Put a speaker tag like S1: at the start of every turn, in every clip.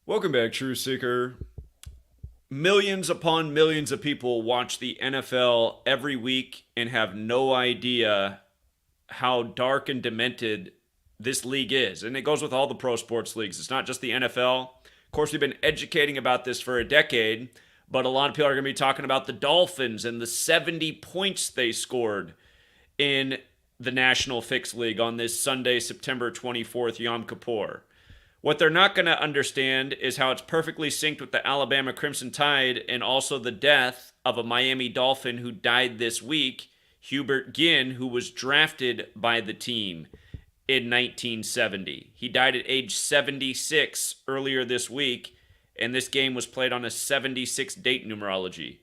S1: Welcome back, True Seeker. Millions upon millions of people watch the NFL every week and have no idea how dark and demented this league is. And it goes with all the pro sports leagues. It's not just the NFL. Of course, we've been educating about this for a decade, but a lot of people are going to be talking about the Dolphins and the 70 points they scored in the National Fix League on this Sunday, September 24th, Yom Kippur. What they're not going to understand is how it's perfectly synced with the Alabama Crimson Tide and also the death of a Miami Dolphin who died this week, Hubert Ginn, who was drafted by the team in 1970. He died at age 76 earlier this week, and this game was played on a 76 date numerology.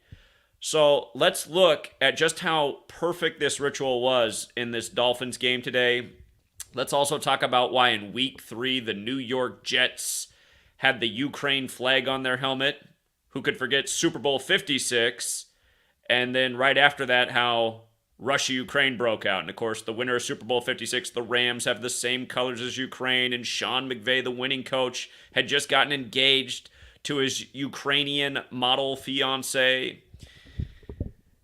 S1: So let's look at just how perfect this ritual was in this Dolphins game today. Let's also talk about why in week 3 the New York Jets had the Ukraine flag on their helmet. Who could forget Super Bowl 56? And then right after that, how Russia-Ukraine broke out. And of course, the winner of Super Bowl 56, the Rams, have the same colors as Ukraine. And Sean McVay, the winning coach, had just gotten engaged to his Ukrainian model fiance.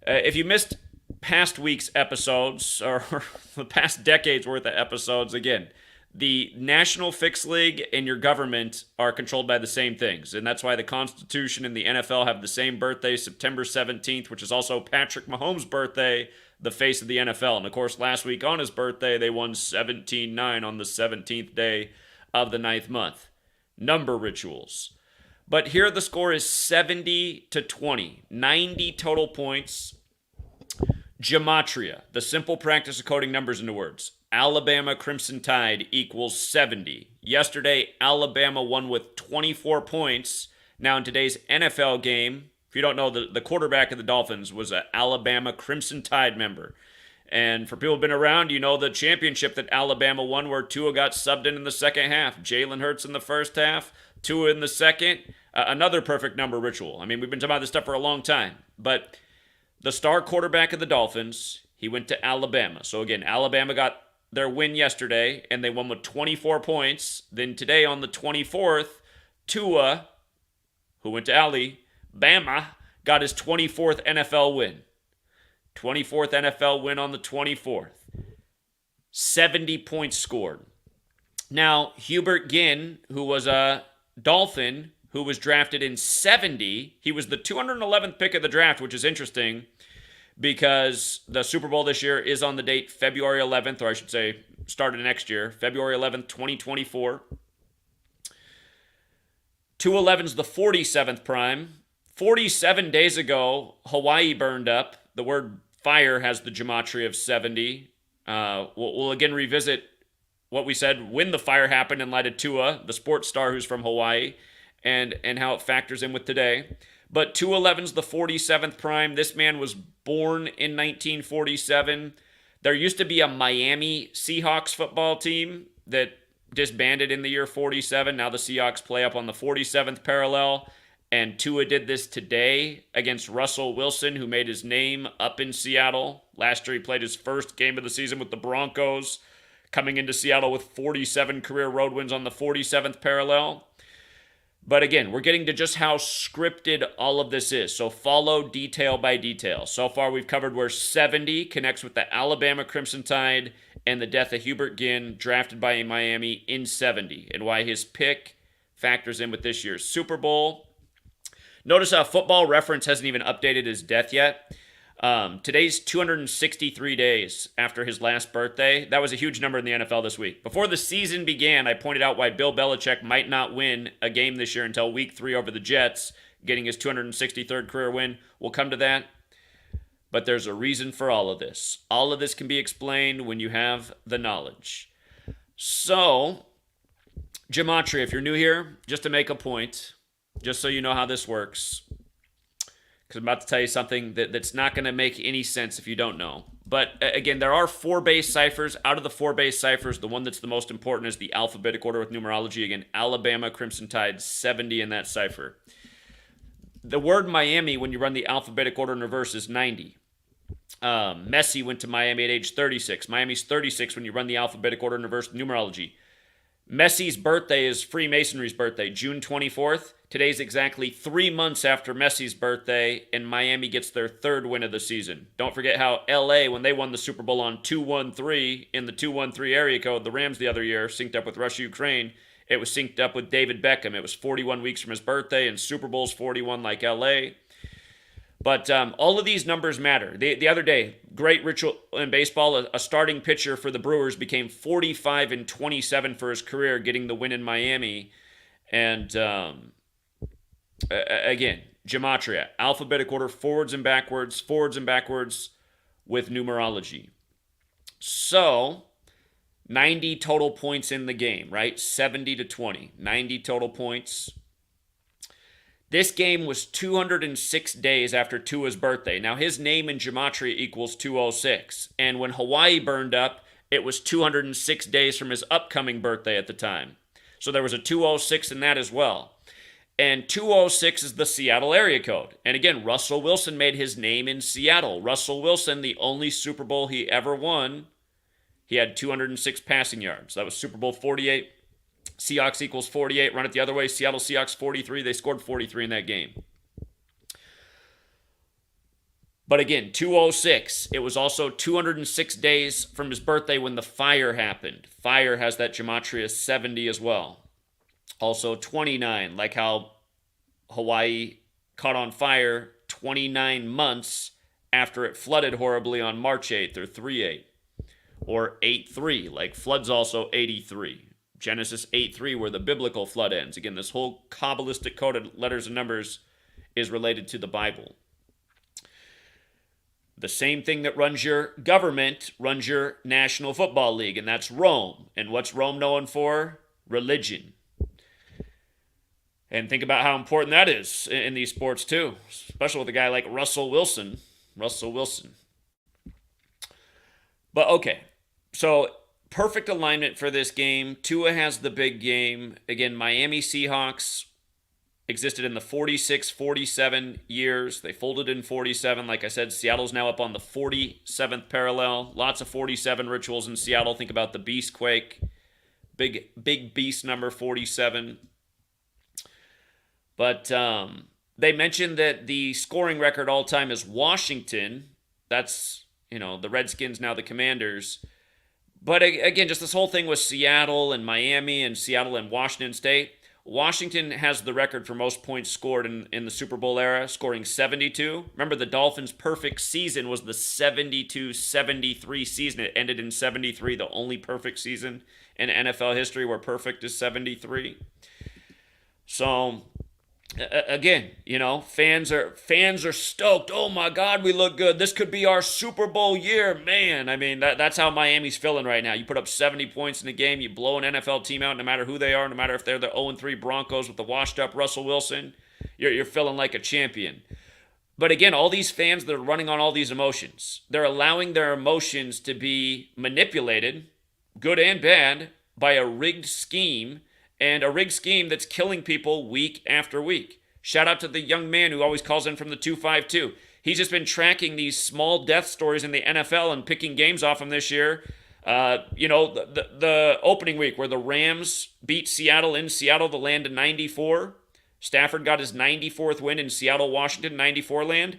S1: If you missed past week's episodes, or the past decade's worth of episodes, again, the National Fix League and your government are controlled by the same things. And that's why the Constitution and the NFL have the same birthday, September 17th, which is also Patrick Mahomes' birthday, the face of the NFL. And of course, last week on his birthday, they won 17-9 on the 17th day of the 9th month. Number rituals. But here the score is 70-20, 90 total points. Gematria, the simple practice of coding numbers into words. Alabama Crimson Tide equals 70. Yesterday, Alabama won with 24 points. Now, in today's NFL game, if you don't know, the quarterback of the Dolphins was an Alabama Crimson Tide member. And for people who've been around, you know the championship that Alabama won where Tua got subbed in the second half. Jalen Hurts in the first half, Tua in the second. Another perfect number ritual. I mean, we've been talking about this stuff for a long time. But the star quarterback of the Dolphins, he went to Alabama. So again, Alabama got their win yesterday, and they won with 24 points. Then today on the 24th, Tua, who went to Alabama, got his 24th NFL win. 24th NFL win on the 24th. 70 points scored. Now, Hubert Ginn, who was a Dolphin, who was drafted in 70. He was the 211th pick of the draft, which is interesting because the Super Bowl this year is on the date February 11th, or I should say started next year, February 11th, 2024. 211's the 47th prime. 47 days ago, Hawaii burned up. The word fire has the gematria of 70. We'll again revisit what we said when the fire happened and lighted Tua, the sports star who's from Hawaii, and how it factors in with today. But 211's the 47th prime. This man was born in 1947. There used to be a Miami Seahawks football team that disbanded in the year 47. Now the Seahawks play up on the 47th parallel. And Tua did this today against Russell Wilson, who made his name up in Seattle. Last year he played his first game of the season with the Broncos, coming into Seattle with 47 career road wins on the 47th parallel. But again, we're getting to just how scripted all of this is. So follow detail by detail. So far, we've covered where 70 connects with the Alabama Crimson Tide and the death of Hubert Ginn, drafted by Miami in 70, and why his pick factors in with this year's Super Bowl. Notice how Football Reference hasn't even updated his death yet. Today's 263 days after his last birthday. That was a huge number in the NFL this week. Before the season began, I pointed out why Bill Belichick might not win a game this year until week 3 over the Jets, getting his 263rd career win. We'll come to that. But there's a reason for all of this. All of this can be explained when you have the knowledge. So, Gematria, if you're new here, just to make a point, just so you know how this works, because I'm about to tell you something that's not going to make any sense if you don't know. But again, there are 4 base ciphers. Out of the 4 base ciphers, the one that's the most important is the alphabetic order with numerology. Again, Alabama Crimson Tide, 70 in that cipher. The word Miami, when you run the alphabetic order in reverse, is 90. Messi went to Miami at age 36. Miami's 36 when you run the alphabetic order in reverse numerology. Messi's birthday is Freemasonry's birthday, June 24th. Today's exactly 3 months after Messi's birthday, and Miami gets their third win of the season. Don't forget how LA, when they won the Super Bowl on 213 in the 213 area code, the Rams the other year, synced up with Russia, Ukraine, it was synced up with David Beckham. It was 41 weeks from his birthday, and Super Bowl's 41 like LA. But all of these numbers matter. The other day, great ritual in baseball, a starting pitcher for the Brewers became 45 and 27 for his career, getting the win in Miami. And again, Gematria, alphabetic order, forwards and backwards with numerology. So, 90 total points in the game, right? 70 to 20. 90 total points. This game was 206 days after Tua's birthday. Now, his name in Gematria equals 206. And when Hawaii burned up, it was 206 days from his upcoming birthday at the time. So there was a 206 in that as well. And 206 is the Seattle area code. And again, Russell Wilson made his name in Seattle. Russell Wilson, the only Super Bowl he ever won, he had 206 passing yards. That was Super Bowl 48. Seahawks equals 48. Run it the other way. Seattle Seahawks 43. They scored 43 in that game. But again, 206. It was also 206 days from his birthday when the fire happened. Fire has that Gematria 70 as well. Also 29, like how Hawaii caught on fire 29 months after it flooded horribly on March 8th or 3/8. Or 8/3, like flood's also 83. Genesis 8:3, where the biblical flood ends. Again, this whole Kabbalistic coded letters and numbers is related to the Bible. The same thing that runs your government runs your National Football League, and that's Rome. And what's Rome known for? Religion. And think about how important that is in these sports too, especially with a guy like Russell Wilson. But okay, so perfect alignment for this game. Tua has the big game. Again, Miami Seahawks existed in the 46, 47 years. They folded in 47. Like I said, Seattle's now up on the 47th parallel. Lots of 47 rituals in Seattle. Think about the Beast Quake. Big beast number 47. But they mentioned that the scoring record all time is Washington. That's, the Redskins, now the Commanders. But again, just this whole thing with Seattle and Miami and Seattle and Washington State. Washington has the record for most points scored in the Super Bowl era, scoring 72. Remember, the Dolphins' perfect season was the 72-73 season. It ended in 73, the only perfect season in NFL history where perfect is 73. So again, fans are stoked. Oh my God, we look good. This could be our Super Bowl year, man. I mean, that's how Miami's feeling right now. You put up 70 points in the game, you blow an NFL team out, no matter who they are, no matter if they're the 0-3 Broncos with the washed-up Russell Wilson. You're feeling like a champion. But again, all these fans, they're running on all these emotions. They're allowing their emotions to be manipulated, good and bad, by a rigged scheme. And a rigged scheme that's killing people week after week. Shout out to the young man who always calls in from the 252. He's just been tracking these small death stories in the NFL and picking games off them this year. The opening week where the Rams beat Seattle in Seattle, the land of 94. Stafford got his 94th win in Seattle, Washington, 94 land.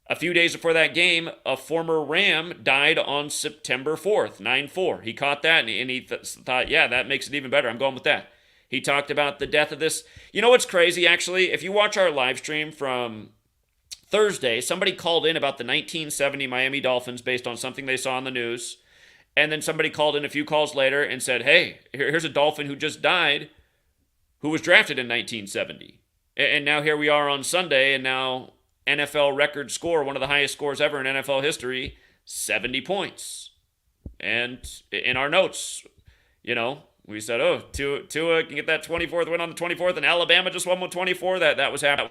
S1: A few days before that game, a former Ram died on September 4th, 9/4. He caught that and he thought, yeah, that makes it even better. I'm going with that. He talked about the death of this. You know what's crazy, actually? If you watch our live stream from Thursday, somebody called in about the 1970 Miami Dolphins based on something they saw on the news. And then somebody called in a few calls later and said, hey, here's a Dolphin who just died who was drafted in 1970. And now here we are on Sunday, and now NFL record score, one of the highest scores ever in NFL history, 70 points. And in our notes, we said, oh, Tua can get that 24th win on the 24th, and Alabama just won with 24. That was happening.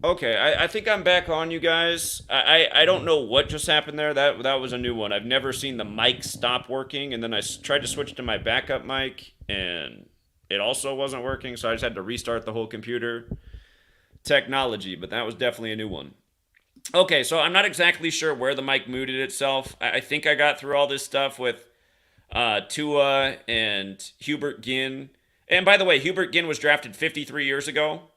S1: Okay, I think I'm back on, you guys. I don't know what just happened there. That was a new one. I've never seen the mic stop working, and then tried to switch to my backup mic, and it also wasn't working. So I just had to restart the whole computer. Technology, but that was definitely a new one. Okay, so I'm not exactly sure where the mic muted itself. I think I got through all this stuff with Tua and Hubert Ginn. And by the way, Hubert Ginn was drafted 53 years ago.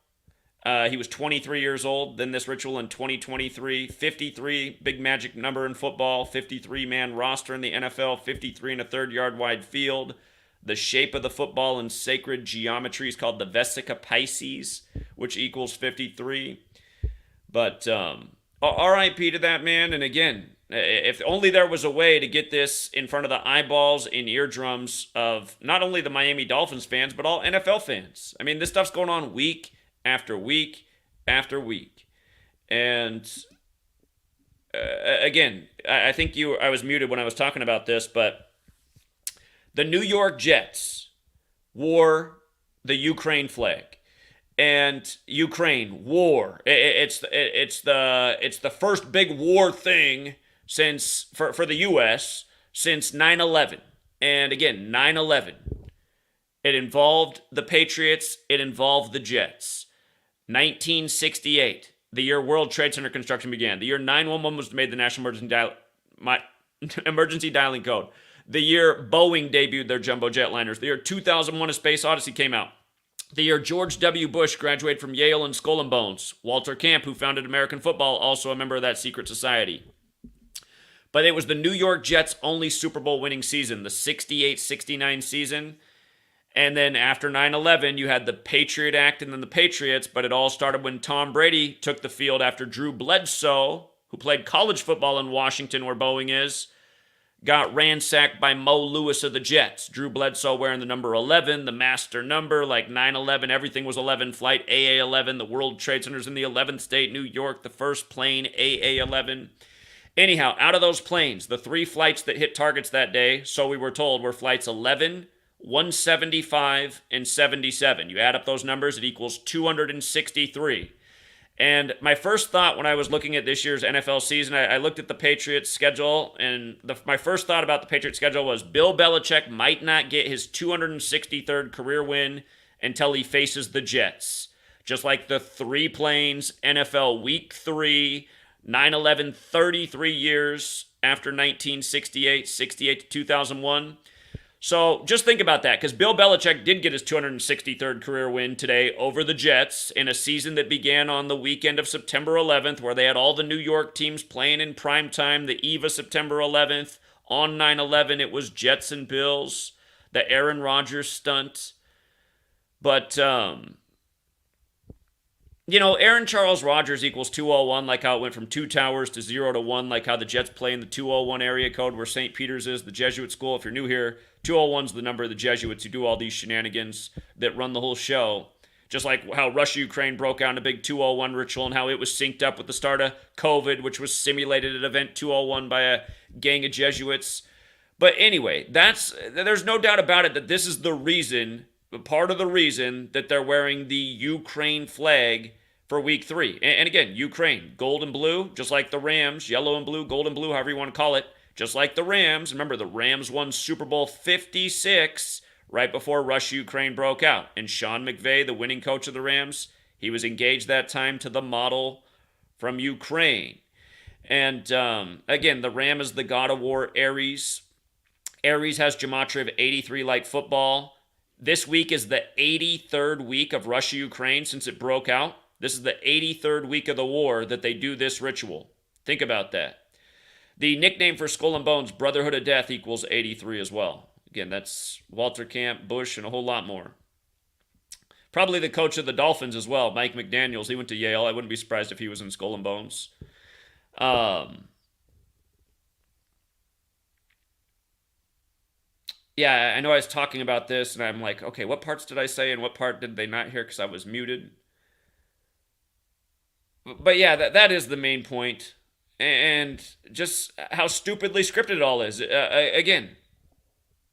S1: He was 23 years old. Then this ritual in 2023. 53, big magic number in football. 53-man roster in the NFL. 53 and a third yard wide field. The shape of the football in sacred geometry is called the Vesica Pisces, which equals 53. But RIP to that man. And again, if only there was a way to get this in front of the eyeballs and eardrums of not only the Miami Dolphins fans, but all NFL fans. I mean, this stuff's going on week after week after week. And again, I think I was muted when I was talking about this, but the New York Jets wore the Ukraine flag. And Ukraine war. It's the first big war thing since for the U.S. since 9/11. And again, 9/11. It involved the Patriots. It involved the Jets. 1968, the year World Trade Center construction began. The year 911 was made the national emergency dialing code. The year Boeing debuted their jumbo jetliners. The year 2001, A Space Odyssey came out. The year George W. Bush graduated from Yale and Skull and Bones. Walter Camp, who founded American football, also a member of that secret society. But it was the New York Jets' only Super Bowl winning season, the 68-69 season. And then after 9/11, you had the Patriot Act and then the Patriots, but it all started when Tom Brady took the field after Drew Bledsoe, who played college football in Washington where Boeing is, got ransacked by Mo Lewis of the Jets. Drew Bledsoe wearing the number 11, the master number, like 9/11, everything was 11, flight AA-11, the World Trade Center's in the 11th state, New York, the first plane, AA-11. Anyhow, out of those planes, the three flights that hit targets that day, so we were told, were flights 11, 175, and 77. You add up those numbers, it equals 263. And my first thought when I was looking at this year's NFL season, I looked at the Patriots schedule, and my first thought about the Patriots schedule was Bill Belichick might not get his 263rd career win until he faces the Jets. Just like the three planes, NFL Week 3, 9/11, 33 years after 1968, 68 to 2001. So just think about that, because Bill Belichick did get his 263rd career win today over the Jets in a season that began on the weekend of September 11th, where they had all the New York teams playing in prime time, the eve of September 11th. On 9/11, it was Jets and Bills, the Aaron Rodgers stunt. But, Aaron Charles Rodgers equals 201, like how it went from 2 towers to 0 to 1, like how the Jets play in the 201 area code where St. Peter's is, the Jesuit school. If you're new here, 201's the number of the Jesuits who do all these shenanigans that run the whole show. Just like how Russia-Ukraine broke out in a big 201 ritual and how it was synced up with the start of COVID, which was simulated at Event 201 by a gang of Jesuits. But anyway, there's no doubt about it that this is the reason, part of the reason that they're wearing the Ukraine flag for week 3. And again, Ukraine, gold and blue, just like the Rams, yellow and blue, gold and blue, however you want to call it, just like the Rams. Remember, the Rams won Super Bowl 56 right before Russia-Ukraine broke out. And Sean McVay, the winning coach of the Rams, he was engaged that time to the model from Ukraine. And again, the Ram is the god of war, Aries. Aries has Gematria of 83 like football. This week is the 83rd week of Russia-Ukraine since it broke out. This is the 83rd week of the war that they do this ritual. Think about that. The nickname for Skull and Bones, Brotherhood of Death, equals 83 as well. Again, that's Walter Camp, Bush, and a whole lot more. Probably the coach of the Dolphins as well, Mike McDaniels. He went to Yale. I wouldn't be surprised if he was in Skull and Bones. Yeah, I know I was talking about this, and I'm like, okay, what parts did I say and what part did they not hear because I was muted? But yeah, that is the main point. And just how stupidly scripted it all is. Again,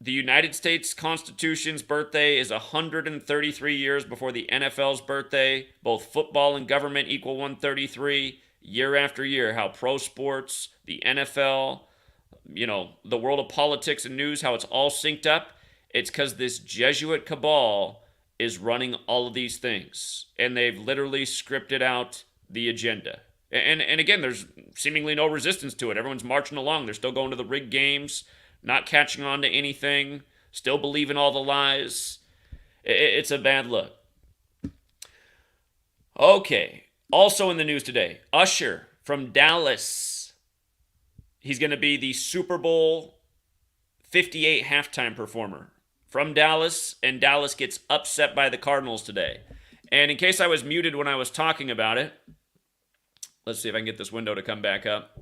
S1: the United States Constitution's birthday is 133 years before the NFL's birthday. Both football and government equal 133 year after year. How pro sports, the NFL, the world of politics and news, how it's all synced up. It's because this Jesuit cabal is running all of these things. And they've literally scripted out the agenda. And again, there's seemingly no resistance to it. Everyone's marching along. They're still going to the rigged games, not catching on to anything, still believing all the lies. It's a bad look. Okay. Also in the news today, Usher from Dallas. He's going to be the Super Bowl 58 halftime performer from Dallas, and Dallas gets upset by the Cardinals today. And in case I was muted when I was talking about it, let's see if I can get this window to come back up.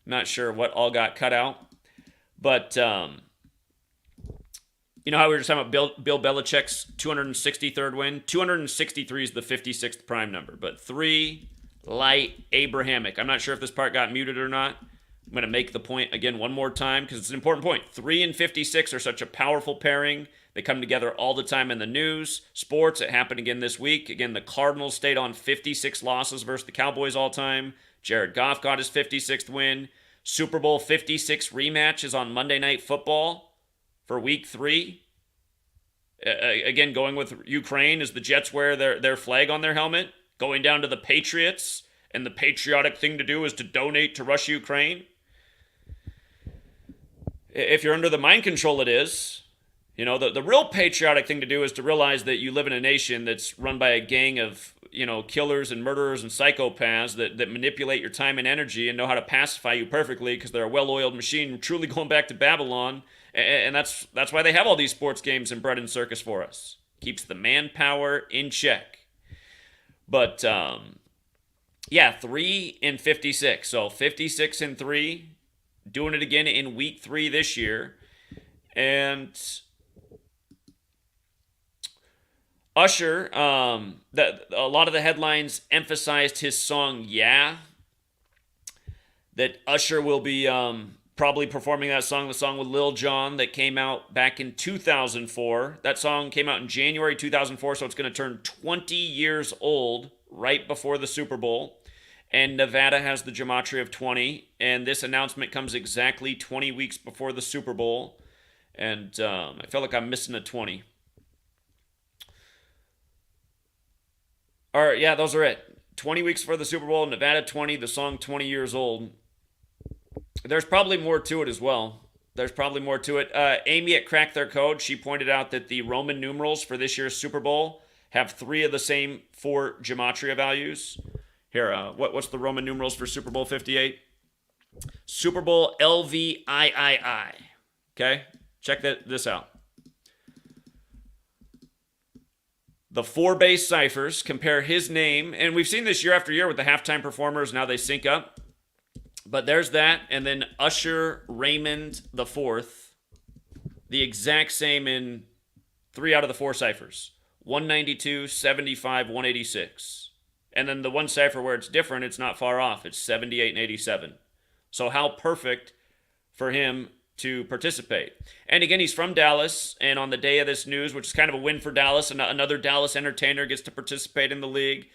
S1: Not sure what all got cut out. But, you know how we were just talking about Bill Belichick's 263rd win? 263 is the 56th prime number. But 3, light, Abrahamic. I'm not sure if this part got muted or not. I'm going to make the point again one more time because it's an important point. 3 and 56 are such a powerful pairing. They come together all the time in the news. Sports, it happened again this week. Again, the Cardinals stayed on 56 losses versus the Cowboys all time. Jared Goff got his 56th win. Super Bowl 56 rematch is on Monday Night Football for Week 3. Again, going with Ukraine as the Jets wear their flag on their helmet. Going down to the Patriots, and the patriotic thing to do is to donate to Russia, Ukraine. If you're under the mind control it is, the real patriotic thing to do is to realize that you live in a nation that's run by a gang of killers and murderers and psychopaths that manipulate your time and energy and know how to pacify you perfectly because they're a well-oiled machine truly going back to Babylon. And that's why they have all these sports games and bread and circus for us. Keeps the manpower in check. But, 3 and 56. So 56 and 3, doing it again in Week 3 this year. And Usher, a lot of the headlines emphasized his song "Yeah." That Usher will be probably performing that song, the song with Lil Jon that came out back in 2004. That song came out in January 2004, so it's going to turn 20 years old right before the Super Bowl. And Nevada has the Gematria of 20, and this announcement comes exactly 20 weeks before the Super Bowl. And I feel like I'm missing a 20. All right, yeah, those are it. 20 weeks for the Super Bowl, Nevada 20, the song 20 years old. There's probably more to it as well. Amy at Crack Their Code, she pointed out that the Roman numerals for this year's Super Bowl have 3 of the same 4 Gematria values. Here, what's the Roman numerals for Super Bowl 58? Super Bowl LVIII. Okay? Check this out. The 4 base ciphers compare his name, and we've seen this year after year with the halftime performers, now they sync up. But there's that, and then Usher Raymond the 4th, the exact same in 3 out of the 4 ciphers. 192, 75, 186. And then the one cipher where it's different, it's not far off. It's 78 and 87. So how perfect for him to participate. And again, he's from Dallas, and on the day of this news, which is kind of a win for Dallas, and another Dallas entertainer gets to participate in the league,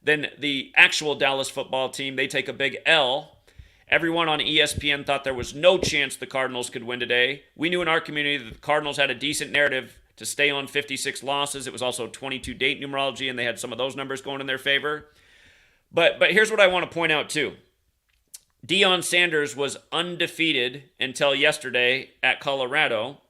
S1: then the actual Dallas football team, they take a big L. Everyone on ESPN thought there was no chance the Cardinals could win today. We knew in our community that the Cardinals had a decent narrative to stay on 56 losses. It was also 22 date numerology, and they had some of those numbers going in their favor. But here's what I want to point out, too. Dion Sanders was undefeated until yesterday at Colorado.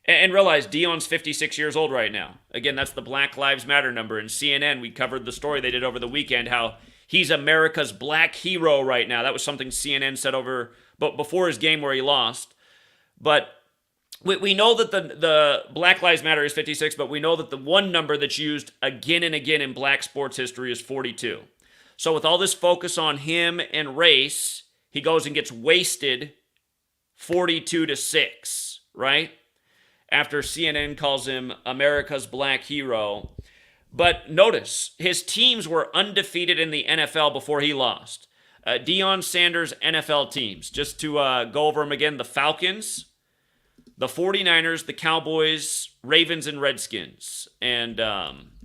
S1: And realize Dion's 56 years old right now. Again, that's the Black Lives Matter number. In CNN, we covered the story they did over the weekend, how he's America's black hero right now. That was something CNN said before his game where he lost. But we know that the Black Lives Matter is 56, but we know that the one number that's used again and again in black sports history is 42. So with all this focus on him and race, he goes and gets wasted 42-6, right? After CNN calls him America's black hero. But notice, his teams were undefeated in the NFL before he lost. Dion Sanders' NFL teams. Just to go over them again, the Falcons, the 49ers, the Cowboys, Ravens, and Redskins. And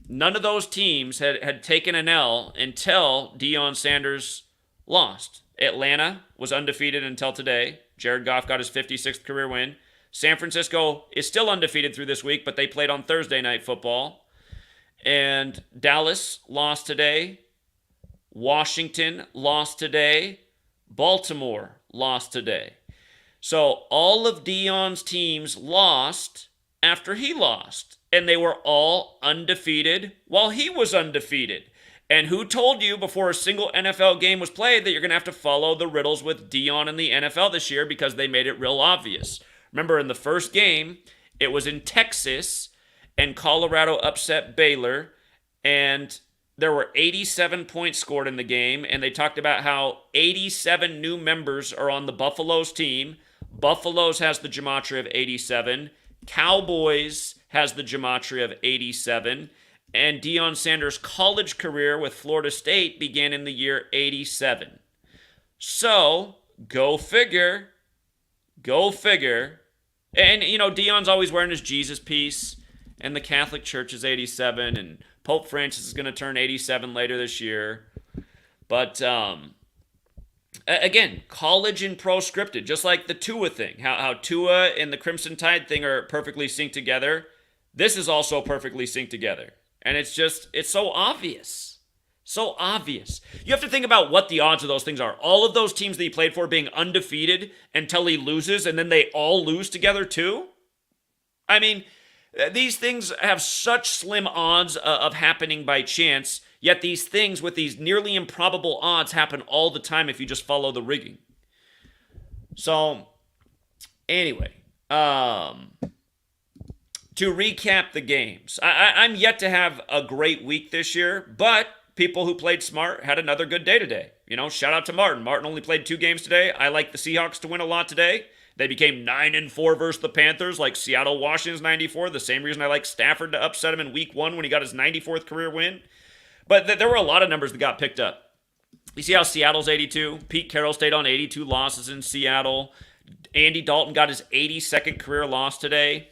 S1: none of those teams had taken an L until Dion Sanders lost. Atlanta was undefeated until today. Jared Goff got his 56th career win. San Francisco is still undefeated through this week, but they played on Thursday Night Football. And Dallas lost today. Washington lost today. Baltimore lost today. So all of Dion's teams lost after he lost. And they were all undefeated while he was undefeated. And who told you before a single NFL game was played that you're going to have to follow the riddles with Dion in the NFL this year, because they made it real obvious. Remember, in the first game, it was in Texas, and Colorado upset Baylor, and there were 87 points scored in the game, and they talked about how 87 new members are on the Buffaloes team. Buffaloes has the gematria of 87. Cowboys has the gematria of 87. And Dion Sanders' college career with Florida State began in the year 87. So, go figure. Go figure. And, you know, Dion's always wearing his Jesus piece. And the Catholic Church is 87. And Pope Francis is going to turn 87 later this year. But, again, college and pro scripted. Just like the Tua thing. How Tua and the Crimson Tide thing are perfectly synced together. This is also perfectly synced together. And it's so obvious. So obvious. You have to think about what the odds of those things are. All of those teams that he played for being undefeated until he loses, and then they all lose together too? I mean, these things have such slim odds of happening by chance, yet these things with these nearly improbable odds happen all the time if you just follow the rigging. So, anyway, to recap the games, I'm yet to have a great week this year, but people who played smart had another good day today. You know, shout out to Martin. Martin only played 2 games today. I like the Seahawks to win a lot today. They became 9-4 versus the Panthers, like Seattle Washington's 94. The same reason I like Stafford to upset him in week 1 when he got his 94th career win. But there were a lot of numbers that got picked up. You see how Seattle's 82? Pete Carroll stayed on 82 losses in Seattle. Andy Dalton got his 82nd career loss today.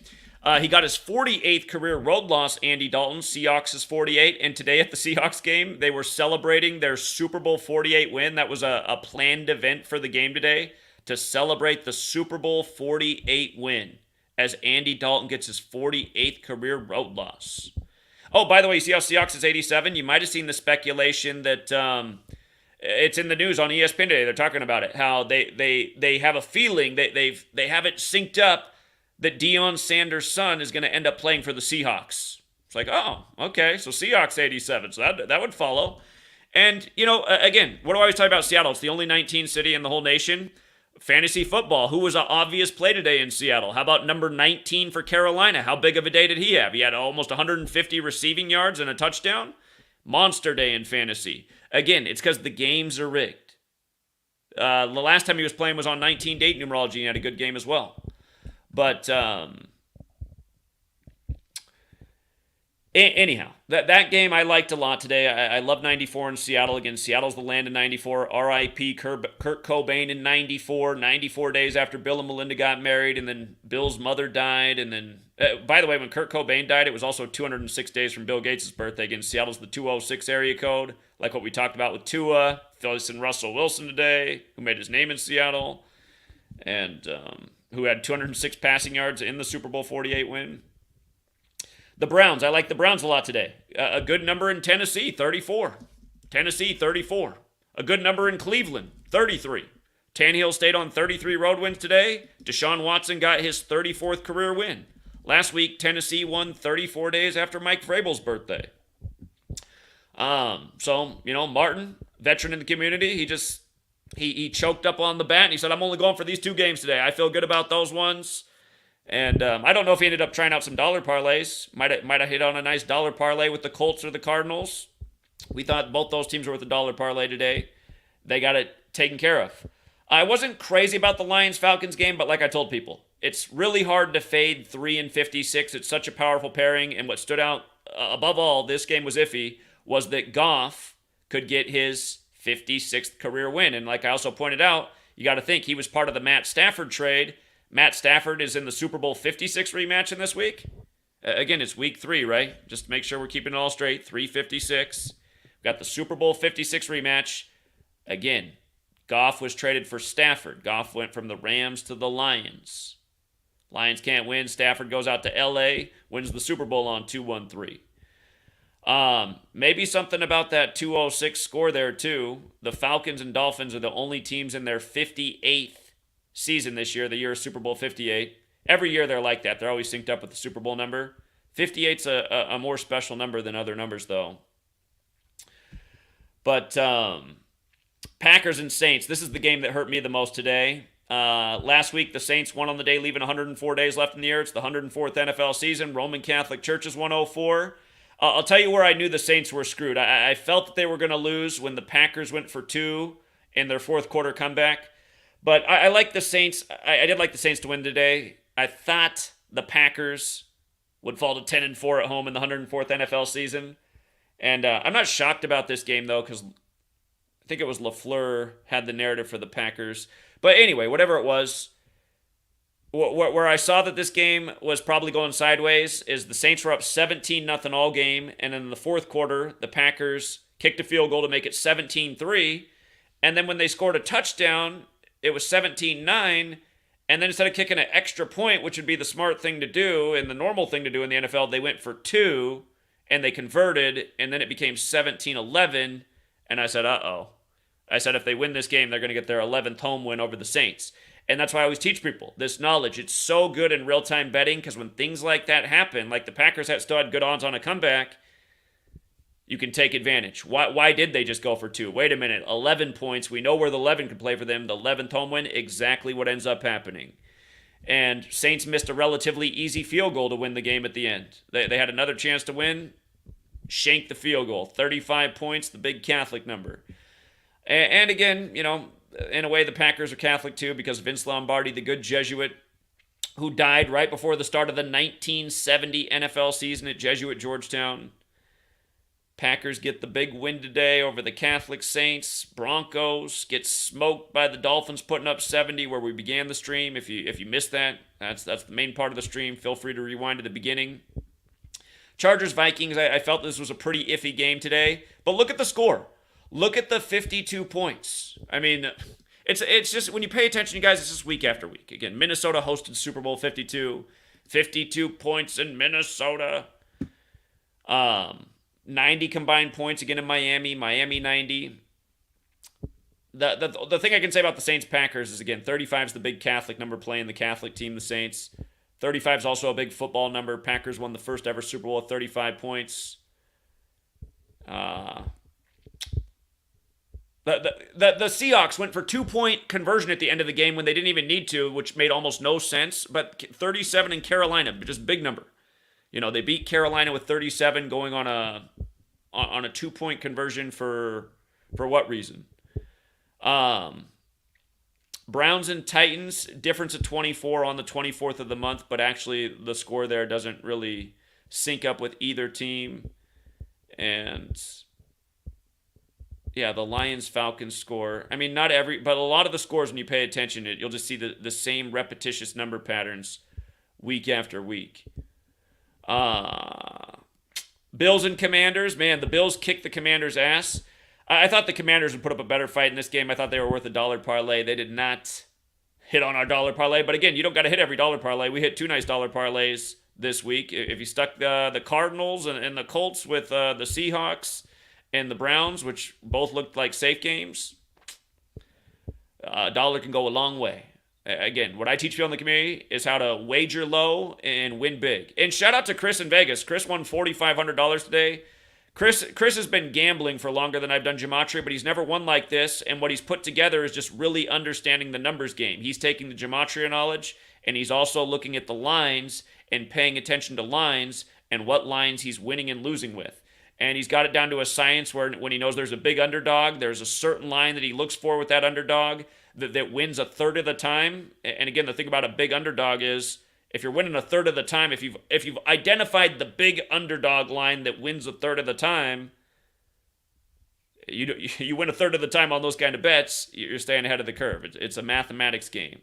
S1: He got his 48th career road loss, Andy Dalton. Seahawks is 48. And today at the Seahawks game, they were celebrating their Super Bowl 48 win. That was a planned event for the game today to celebrate the Super Bowl 48 win as Andy Dalton gets his 48th career road loss. Oh, by the way, you see how Seahawks is 87? You might have seen the speculation that it's in the news on ESPN today. They're talking about it, how they have a feeling that they have it synced up that Dion Sanders' son is going to end up playing for the Seahawks. It's like, oh, okay, so Seahawks 87, so that would follow. And, you know, again, what do I always talk about Seattle? It's the only 19 city in the whole nation. Fantasy football, who was an obvious play today in Seattle? How about number 19 for Carolina? How big of a day did he have? He had almost 150 receiving yards and a touchdown. Monster day in fantasy. Again, it's because the games are rigged. The last time he was playing was on 19-date numerology, and he had a good game as well. But anyhow, that game I liked a lot today. I love 94 in Seattle. Again, Seattle's the land of 94. R.I.P. Kurt Cobain in 94. 94 days after Bill and Melinda got married, and then Bill's mother died. And then, by the way, when Kurt Cobain died, it was also 206 days from Bill Gates' birthday. Again, Seattle's the 206 area code, like what we talked about with Tua. Facing Russell Wilson today, who made his name in Seattle, and who had 206 passing yards in the Super Bowl 48 win. The Browns, I like the Browns a lot today. A good number in Tennessee, 34. Tennessee, 34. A good number in Cleveland, 33. Tannehill stayed on 33 road wins today. Deshaun Watson got his 34th career win. Last week, Tennessee won 34 days after Mike Vrabel's birthday. So, you know, Martin, veteran in the community, he choked up on the bat, and he said, I'm only going for these 2 games today. I feel good about those ones. And I don't know if he ended up trying out some dollar parlays. Might have hit on a nice dollar parlay with the Colts or the Cardinals. We thought both those teams were worth a dollar parlay today. They got it taken care of. I wasn't crazy about the Lions-Falcons game, but like I told people, it's really hard to fade 3 and 56. It's such a powerful pairing, and what stood out above all, this game was iffy, was that Goff could get his 56th career win. And like I also pointed out, you got to think he was part of the Matt Stafford trade. Matt Stafford is in the Super Bowl 56 rematch in this week. Again, it's week 3, right? Just to make sure we're keeping it all straight. 356. Got the Super Bowl 56 rematch. Again, Goff was traded for Stafford. Goff went from the Rams to the Lions. Lions can't win. Stafford goes out to L.A., wins the Super Bowl on 2-1-3. Maybe something about that 206 score there, too. The Falcons and Dolphins are the only teams in their 58th season this year, the year of Super Bowl 58. Every year they're like that. They're always synced up with the Super Bowl number. 58's a more special number than other numbers, though. But Packers and Saints, this is the game that hurt me the most today. Last week, the Saints won on the day, leaving 104 days left in the year. It's the 104th NFL season. Roman Catholic Churches 104. I'll tell you where I knew the Saints were screwed. I felt that they were going to lose when the Packers went for 2 in their fourth quarter comeback. But I like the Saints. I did like the Saints to win today. I thought the Packers would fall to 10-4 at home in the 104th NFL season. And I'm not shocked about this game, though, because I think it was LaFleur had the narrative for the Packers. But anyway, whatever it was, where I saw that this game was probably going sideways is the Saints were up 17-0 all game, and in the fourth quarter, the Packers kicked a field goal to make it 17-3, and then when they scored a touchdown, it was 17-9, and then instead of kicking an extra point, which would be the smart thing to do and the normal thing to do in the NFL, they went for 2, and they converted, and then it became 17-11, and I said, uh-oh. I said if they win this game, they're going to get their 11th home win over the Saints. And that's why I always teach people this knowledge. It's so good in real-time betting because when things like that happen, like the Packers still had good odds on a comeback, you can take advantage. Why did they just go for 2? Wait a minute, 11 points. We know where the 11 can play for them. The 11th home win, exactly what ends up happening. And Saints missed a relatively easy field goal to win the game at the end. They had another chance to win, shanked the field goal. 35 points, the big Catholic number. And again, you know, in a way, the Packers are Catholic too because Vince Lombardi, the good Jesuit, who died right before the start of the 1970 NFL season at Jesuit Georgetown. Packers get the big win today over the Catholic Saints. Broncos get smoked by the Dolphins, putting up 70 where we began the stream. If you missed that, that's the main part of the stream. Feel free to rewind to the beginning. Chargers Vikings. I felt this was a pretty iffy game today, but look at the score. Look at the 52 points. I mean, it's just, when you pay attention, you guys, it's just week after week. Again, Minnesota hosted Super Bowl 52. 52 points in Minnesota. 90 combined points again in Miami. Miami 90. The thing I can say about the Saints-Packers is, again, 35 is the big Catholic number playing the Catholic team, the Saints. 35 is also a big football number. Packers won the first ever Super Bowl with 35 points. The Seahawks went for 2-point conversion at the end of the game when they didn't even need to, which made almost no sense. But 37 in Carolina, just big number. You know, they beat Carolina with 37, going on a 2-point conversion for what reason? Browns and Titans, difference of 24 on the 24th of the month, but actually the score there doesn't really sync up with either team. And yeah, the Lions-Falcons score. I mean, but a lot of the scores, when you pay attention, you'll just see the same repetitious number patterns week after week. Bills and Commanders. Man, the Bills kicked the Commanders' ass. I thought the Commanders would put up a better fight in this game. I thought they were worth a dollar parlay. They did not hit on our dollar parlay. But again, you don't got to hit every dollar parlay. We hit 2 nice dollar parlays this week. If you stuck the Cardinals and the Colts with the Seahawks and the Browns, which both looked like safe games, a dollar can go a long way. Again, what I teach people in the community is how to wager low and win big. And shout out to Chris in Vegas. Chris won $4,500 today. Chris has been gambling for longer than I've done Gematria, but he's never won like this. And what he's put together is just really understanding the numbers game. He's taking the Gematria knowledge, and he's also looking at the lines and paying attention to lines and what lines he's winning and losing with. And he's got it down to a science where when he knows there's a big underdog, there's a certain line that he looks for with that underdog that wins a third of the time. And again, the thing about a big underdog is if you're winning a third of the time, if you've identified the big underdog line that wins a third of the time, you win a third of the time on those kind of bets, you're staying ahead of the curve. It's a mathematics game.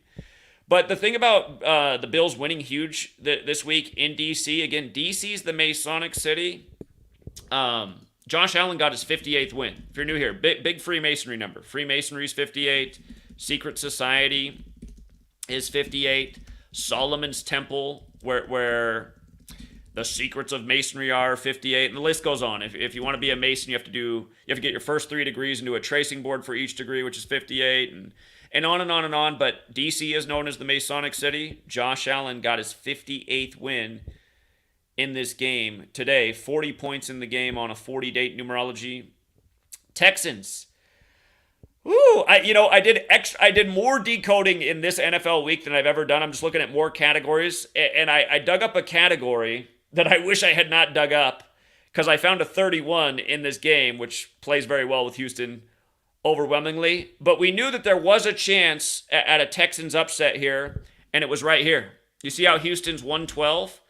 S1: But the thing about the Bills winning huge this week in D.C., again, D.C.'s the Masonic city. Josh Allen got his 58th win. If you're new here, big Freemasonry number. Freemasonry's 58. Secret Society is 58. Solomon's Temple, where the secrets of Masonry are, 58, and the list goes on. If you want to be a Mason, you have to get your first 3 degrees and do a tracing board for each degree, which is 58, and on and on and on. But DC is known as the Masonic City. Josh Allen got his 58th win in this game today. 40 points in the game on a 40-date numerology. Texans. Ooh, I did more decoding in this NFL week than I've ever done. I'm just looking at more categories, and I dug up a category that I wish I had not dug up, because I found a 31 in this game, which plays very well with Houston overwhelmingly. But we knew that there was a chance at a Texans upset here, and it was right here. You see how Houston's 112?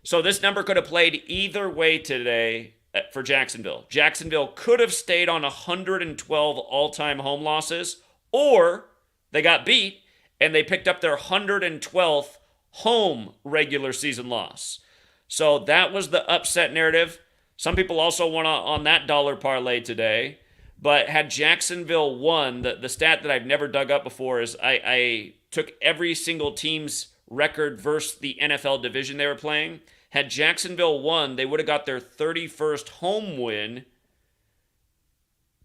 S1: So this number could have played either way today for Jacksonville. Jacksonville could have stayed on 112 all-time home losses, or they got beat and they picked up their 112th home regular season loss. So that was the upset narrative. Some people also won on that dollar parlay today. But had Jacksonville won, the stat that I've never dug up before is I took every single team's record versus the NFL division they were playing. Had Jacksonville won, they would have got their 31st home win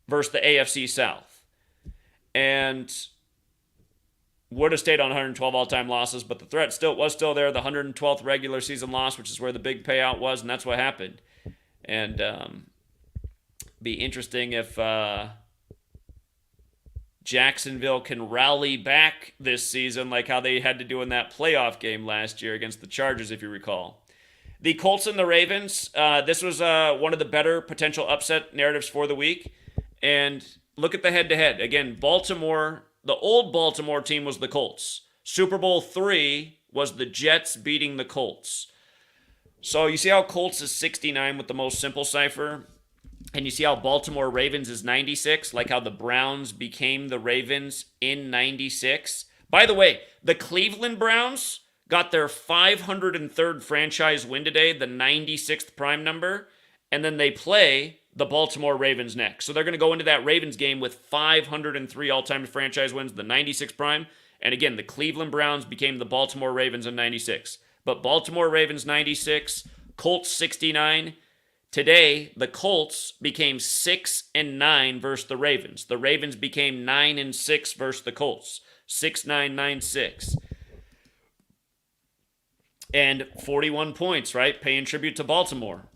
S1: versus the AFC South. And would have stayed on 112 all-time losses, but the threat was still there, the 112th regular season loss, which is where the big payout was, and that's what happened. And be interesting if Jacksonville can rally back this season like how they had to do in that playoff game last year against the Chargers, if you recall. The Colts and the Ravens, this was one of the better potential upset narratives for the week. And look at the head-to-head. Again, Baltimore, the old Baltimore team was the Colts. Super Bowl III was the Jets beating the Colts. So you see how Colts is 69 with the most simple cipher? And you see how Baltimore Ravens is 96, like how the Browns became the Ravens in 96. By the way, the Cleveland Browns got their 503rd franchise win today, the 96th prime number, and then they play the Baltimore Ravens next. So they're going to go into that Ravens game with 503 all-time franchise wins, the 96 prime. And again, the Cleveland Browns became the Baltimore Ravens in 96. But Baltimore Ravens 96, Colts 69. Today, the Colts became 6-9 versus the Ravens. The Ravens became 9-6 versus the Colts. 6-9, 9-6. And 41 points, right? Paying tribute to Baltimore.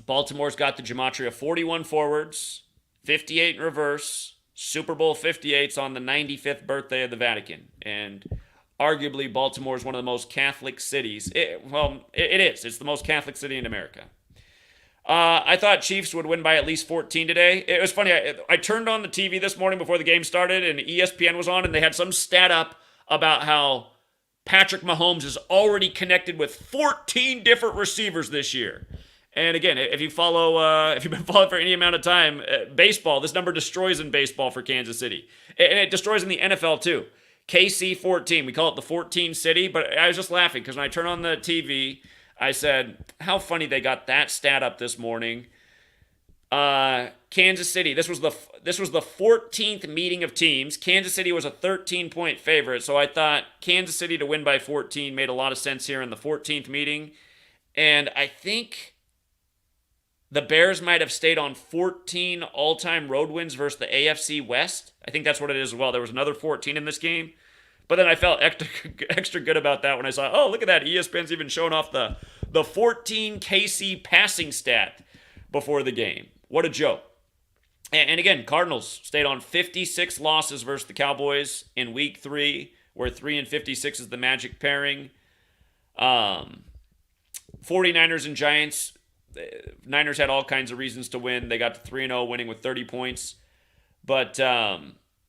S1: Baltimore's got the Gematria 41 forwards, 58 in reverse. Super Bowl 58's on the 95th birthday of the Vatican. And arguably, Baltimore is one of the most Catholic cities. It is. It's the most Catholic city in America. I thought Chiefs would win by at least 14 today. It was funny. I turned on the TV this morning before the game started, and ESPN was on, and they had some stat up about how Patrick Mahomes is already connected with 14 different receivers this year. And again, if you've been following for any amount of time, baseball, this number destroys in baseball for Kansas City. And it destroys in the NFL too. KC 14, we call it the 14 city, but I was just laughing because when I turned on the TV, I said, how funny they got that stat up this morning. Kansas City, this was the 14th meeting of teams. Kansas City was a 13-point favorite, so I thought Kansas City to win by 14 made a lot of sense here in the 14th meeting. And I think the Bears might have stayed on 14 all-time road wins versus the AFC West. I think that's what it is as well. There was another 14 in this game. But then I felt extra good about that when I saw, oh, look at that. ESPN's even showing off the 14 KC passing stat before the game. What a joke. And again, Cardinals stayed on 56 losses versus the Cowboys in week 3, where 3-56 is the magic pairing. 49ers and Giants, Niners had all kinds of reasons to win. They got to 3-0, winning with 30 points. But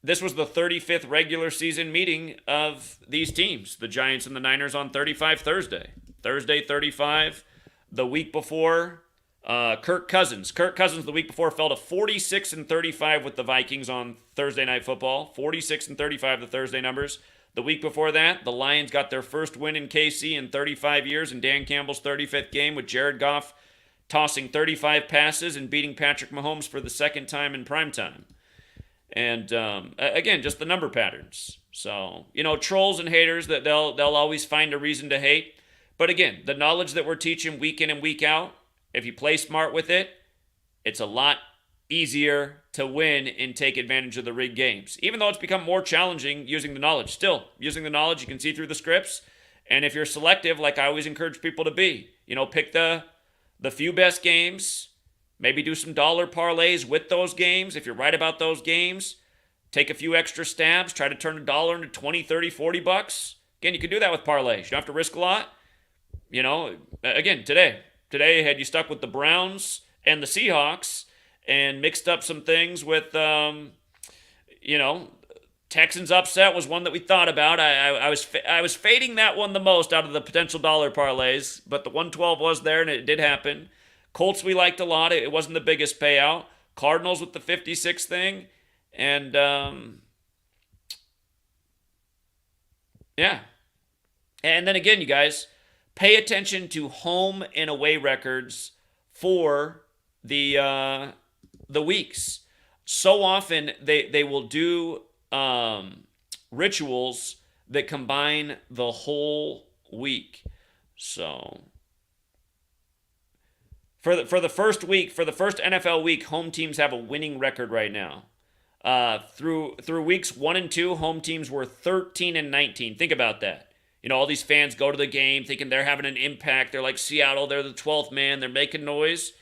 S1: this was the 35th regular season meeting of these teams, the Giants and the Niners, on 35 Thursday. Thursday 35. The week before, Kirk Cousins. Kirk Cousins the week before fell to 46-35 with the Vikings on Thursday Night Football. 46-35 the Thursday numbers. The week before that, the Lions got their first win in KC in 35 years in Dan Campbell's 35th game with Jared Goff tossing 35 passes and beating Patrick Mahomes for the second time in primetime. And again, just the number patterns. So, trolls and haters, that they'll always find a reason to hate. But again, the knowledge that we're teaching week in and week out, if you play smart with it, it's a lot easier to win and take advantage of the rigged games. Even though it's become more challenging using the knowledge. Still, using the knowledge, you can see through the scripts. And if you're selective, like I always encourage people to be, pick the few best games, maybe do some dollar parlays with those games. If you're right about those games, take a few extra stabs, try to turn $1 into 20, 30, 40 bucks. Again, you can do that with parlays. You don't have to risk a lot. Again, today, had you stuck with the Browns and the Seahawks and mixed up some things with, Texans upset was one that we thought about. I was fading that one the most out of the potential dollar parlays, but the 112 was there and it did happen. Colts we liked a lot. It wasn't the biggest payout. Cardinals with the 56 thing. And, yeah. And then again, you guys, pay attention to home and away records for the weeks. So often they will do rituals that combine the whole week. So for the first week, for the first NFL week, home teams have a winning record right now. Through weeks 1 and 2, home teams were 13-19. Think about that. All these fans go to the game thinking they're having an impact. They're like Seattle. They're the 12th man. They're making noise.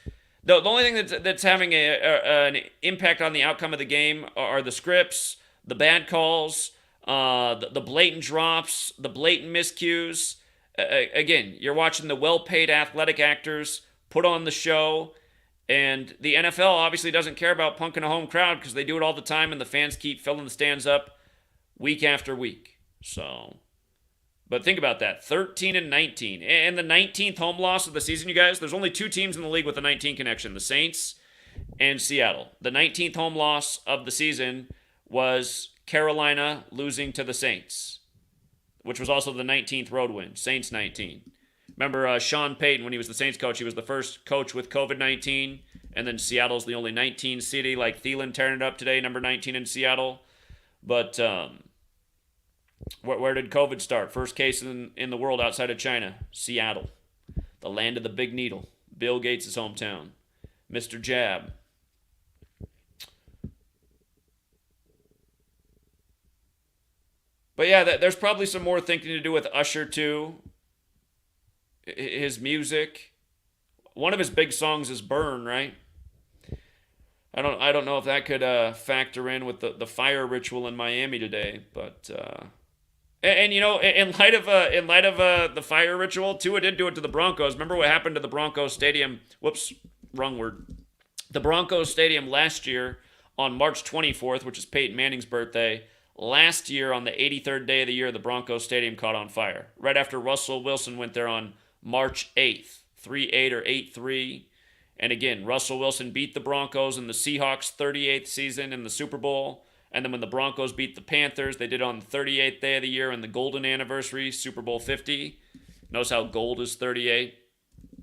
S1: The only thing that's having an impact on the outcome of the game are the scripts, the bad calls, the blatant drops, the blatant miscues. Again, you're watching the well-paid athletic actors put on the show, and the NFL obviously doesn't care about punking a home crowd because they do it all the time, and the fans keep filling the stands up week after week. So, but think about that, 13-19. And the 19th home loss of the season, you guys, there's only 2 teams in the league with a 19 connection, the Saints and Seattle. The 19th home loss of the season was Carolina losing to the Saints, which was also the 19th road win, Saints 19. Remember Sean Payton, when he was the Saints coach, he was the first coach with COVID-19, and then Seattle's the only 19 city, like Thielen tearing it up today, number 19 in Seattle. But where did COVID start? First case in the world outside of China, Seattle, the land of the big needle, Bill Gates' hometown, Mr. Jab. But yeah, there's probably some more thinking to do with Usher too. His music. One of his big songs is "Burn," right? I don't know if that could factor in with the fire ritual in Miami today, but and in light of the fire ritual, Tua did do it to the Broncos. Remember what happened to the Broncos Stadium? Whoops, wrong word. The Broncos Stadium last year on March 24th, which is Peyton Manning's birthday. Last year, on the 83rd day of the year, the Broncos Stadium caught on fire. Right after Russell Wilson went there on March 8th, 3-8 or 8-3. And again, Russell Wilson beat the Broncos in the Seahawks' 38th season in the Super Bowl. And then when the Broncos beat the Panthers, they did it on the 38th day of the year in the golden anniversary, Super Bowl 50. Notice how gold is 38,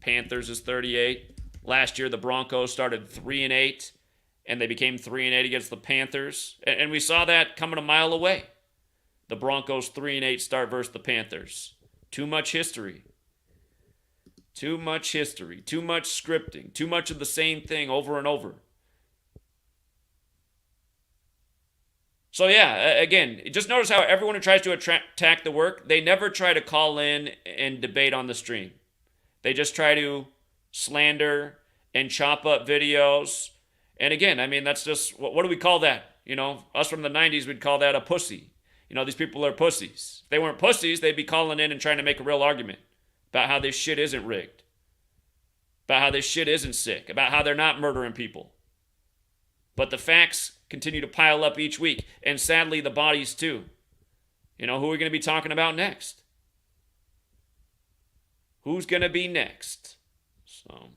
S1: Panthers is 38. Last year, the Broncos started 3-8, and they became 3-8 against the Panthers. And we saw that coming a mile away. The Broncos 3-8 start versus the Panthers. Too much history. Too much history. Too much scripting. Too much of the same thing over and over. So yeah, again, just notice how everyone who tries to attack the work, they never try to call in and debate on the stream. They just try to slander and chop up videos. And again, I mean, that's just, what do we call that? Us from the 90s, we'd call that a pussy. These people are pussies. If they weren't pussies, they'd be calling in and trying to make a real argument about how this shit isn't rigged, about how this shit isn't sick, about how they're not murdering people. But the facts continue to pile up each week, and sadly, the bodies too. Who are we going to be talking about next? Who's going to be next? So,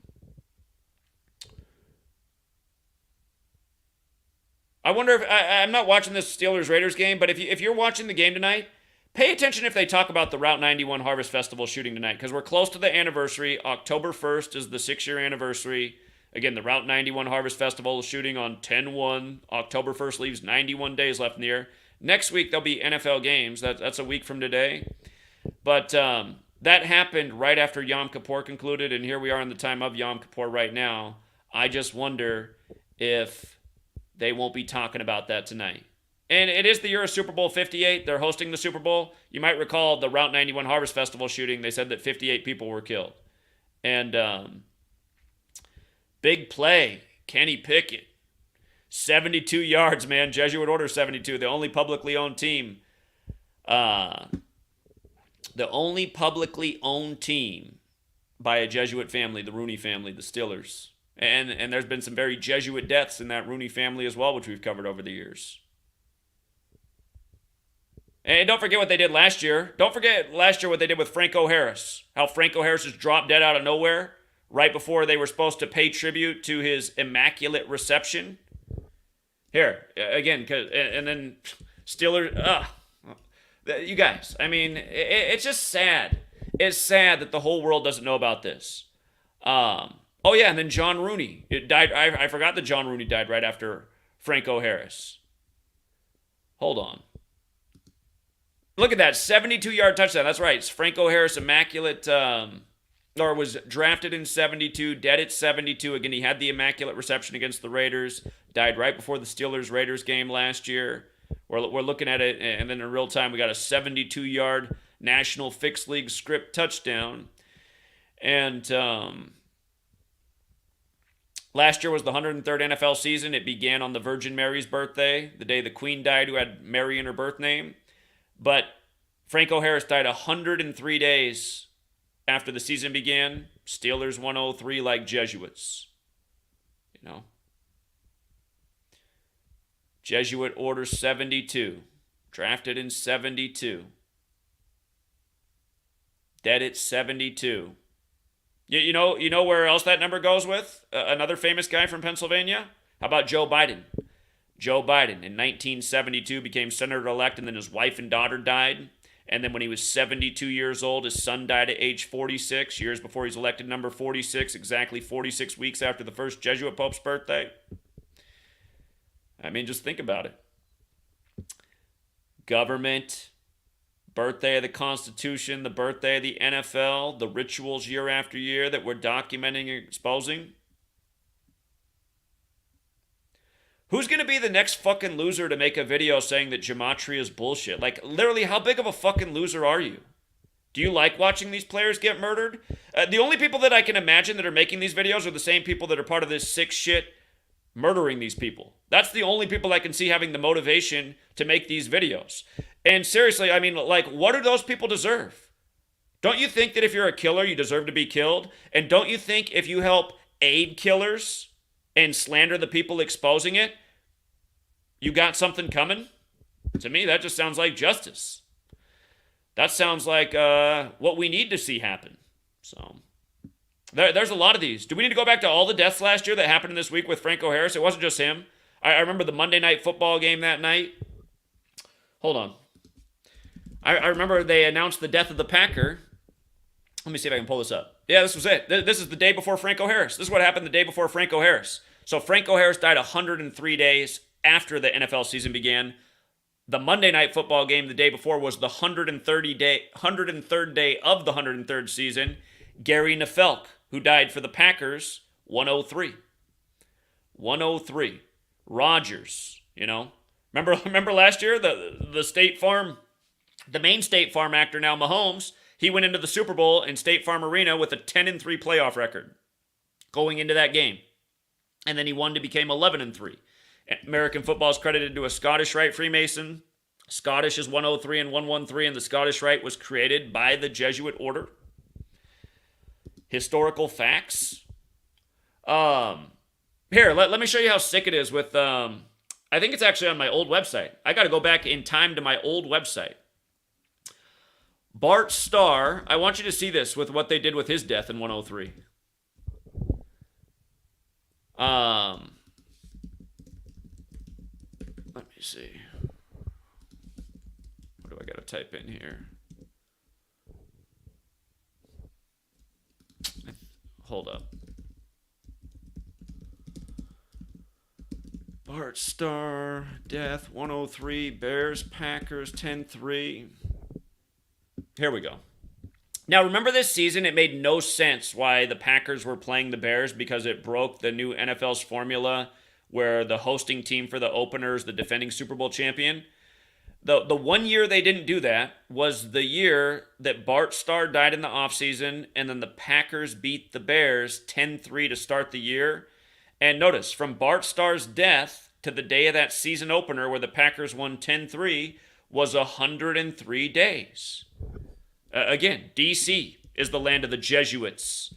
S1: I wonder if I'm not watching this Steelers-Raiders game, but if you're watching the game tonight, pay attention if they talk about the Route 91 Harvest Festival shooting tonight, because we're close to the anniversary. October 1st is the 6-year anniversary. Again, the Route 91 Harvest Festival is shooting on 10/1. October 1st leaves 91 days left in the year. Next week, there'll be NFL games. That's a week from today. But that happened right after Yom Kippur concluded, and here we are in the time of Yom Kippur right now. I just wonder if they won't be talking about that tonight. And it is the year of Super Bowl 58. They're hosting the Super Bowl. You might recall the Route 91 Harvest Festival shooting. They said that 58 people were killed. And big play, Kenny Pickett. 72 yards, man. Jesuit Order 72. The only publicly owned team. The only publicly owned team by a Jesuit family, the Rooney family, the Steelers. And there's been some very Jesuit deaths in that Rooney family as well, which we've covered over the years. And don't forget what they did last year. Don't forget last year what they did with Franco Harris. How Franco Harris just dropped dead out of nowhere right before they were supposed to pay tribute to his immaculate reception. Here, again, and then Steelers, you guys, I mean, it's just sad. It's sad that the whole world doesn't know about this. Oh, yeah, and then John Rooney. It died. I forgot that John Rooney died right after Franco Harris. Hold on. Look at that, 72-yard touchdown. That's right. It's Franco Harris, immaculate, or was drafted in 72, dead at 72. Again, he had the immaculate reception against the Raiders. Died right before the Steelers-Raiders game last year. We're looking at it, and then in real time, we got a 72-yard National Fixed League script touchdown. And last year was the 103rd NFL season. It began on the Virgin Mary's birthday, the day the Queen died, who had Mary in her birth name. But Franco Harris died 103 days after the season began. Steelers 103 like Jesuits. You know. Jesuit Order 72. Drafted in 72. Dead at 72. You know where else that number goes with? Another famous guy from Pennsylvania? How about Joe Biden? Joe Biden in 1972 became senator-elect, and then his wife and daughter died. And then when he was 72 years old, his son died at age 46, years before he's elected number 46, exactly 46 weeks after the first Jesuit Pope's birthday. I mean, just think about it. Government, birthday of the Constitution, the birthday of the NFL, the rituals year after year that we're documenting and exposing. Who's going to be the next fucking loser to make a video saying that Gematria is bullshit? Like, literally, how big of a fucking loser are you? Do you like watching these players get murdered? The only people that I can imagine that are making these videos are the same people that are part of this sick shit murdering these people. That's the only people I can see having the motivation to make these videos. And seriously, I mean, like, what do those people deserve? Don't you think that if you're a killer, you deserve to be killed? And don't you think if you help aid killers and slander the people exposing it, you got something coming? To me, that just sounds like justice. That sounds like what we need to see happen. So there's a lot of these. Do we need to go back to all the deaths last year that happened this week with Franco Harris? It wasn't just him. I remember the Monday Night Football game that night. Hold on. I remember they announced the death of the Packer. Let me see if I can pull this up. Yeah, this was it. This is the day before Franco Harris. This is what happened the day before Franco Harris. So Franco Harris died 103 days after the NFL season began. The Monday Night Football game the day before was the 103rd day of the 103rd season. Gary Nefelk, who died for the Packers, 103. 103. Rodgers, you know. Remember last year, the State Farm, the main State Farm actor now, Mahomes, he went into the Super Bowl in State Farm Arena with a 10-3 playoff record going into that game. And then he won to become 11-3. American football is credited to a Scottish Rite Freemason. Scottish is 103 and 113, and the Scottish Rite was created by the Jesuit order. Historical facts. Here, let me show you how sick it is with, I think it's actually on my old website. I got to go back in time to my old website. Bart Starr, I want you to see this with what they did with his death in 103. see. What do I got to type in here? Hold up. Bart Starr, death, 103, Bears, Packers, 10-3. Here we go. Now, remember this season, it made no sense why the Packers were playing the Bears because it broke the new NFL's formula where the hosting team for the opener is the defending Super Bowl champion. The 1 year they didn't do that was the year that Bart Starr died in the offseason, and then the Packers beat the Bears 10-3 to start the year. And notice, from Bart Starr's death to the day of that season opener where the Packers won 10-3 was 103 days. Again, D.C. is the land of the Jesuits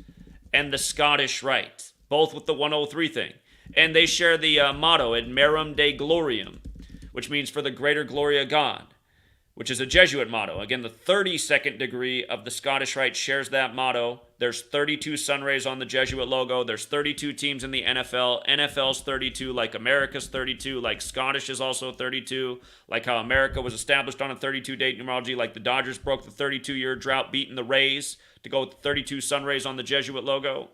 S1: and the Scottish Rite, both with the 103 thing. And they share the motto, in Merum Dei Gloriam, which means for the greater glory of God, which is a Jesuit motto. Again, the 32nd degree of the Scottish Rite shares that motto. There's 32 sun rays on the Jesuit logo. There's 32 teams in the NFL. NFL's 32, like America's 32, like Scottish is also 32, like how America was established on a 32-date numerology, like the Dodgers broke the 32-year drought, beating the Rays to go with the 32 sun rays on the Jesuit logo.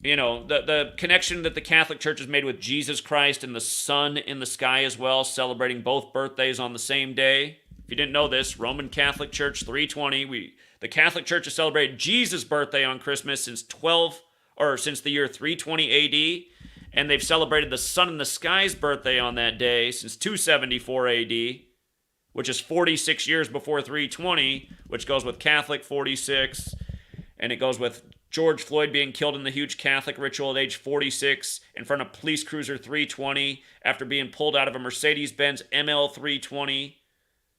S1: You know, the connection that the Catholic Church has made with Jesus Christ and the sun in the sky as well, celebrating both birthdays on the same day. If you didn't know this, Roman Catholic Church 320, the Catholic Church has celebrated Jesus' birthday on Christmas since the year 320 AD, and they've celebrated the sun in the sky's birthday on that day since 274 AD, which is 46 years before 320, which goes with Catholic 46, and it goes with George Floyd being killed in the huge Catholic ritual at age 46 in front of police cruiser 320 after being pulled out of a Mercedes-Benz ML 320,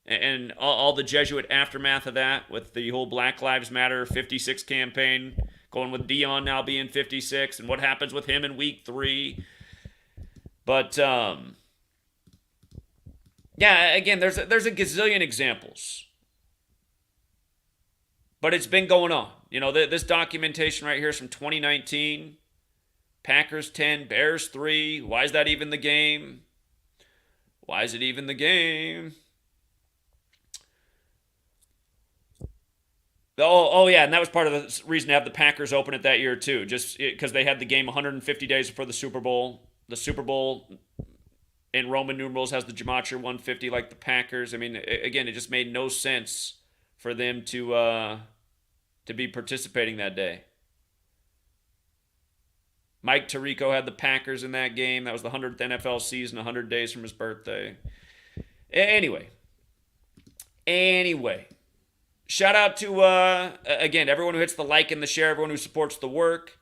S1: and all the Jesuit aftermath of that with the whole Black Lives Matter 56 campaign, going with Dion now being 56, and what happens with him in week 3. But, yeah, again, there's a gazillion examples. But it's been going on. You know, this documentation right here is from 2019. Packers 10, Bears 3. Why is that even the game? Why is it even the game? Oh yeah, and that was part of the reason to have the Packers open it that year too, just because they had the game 150 days before the Super Bowl. The Super Bowl in Roman numerals has the Gematria 150 like the Packers. I mean, again, it just made no sense for them to be participating that day. Mike Tirico had the Packers in that game. That was the 100th NFL season, 100 days from his birthday. Anyway. Shout out to, again, everyone who hits the like and the share, everyone who supports the work.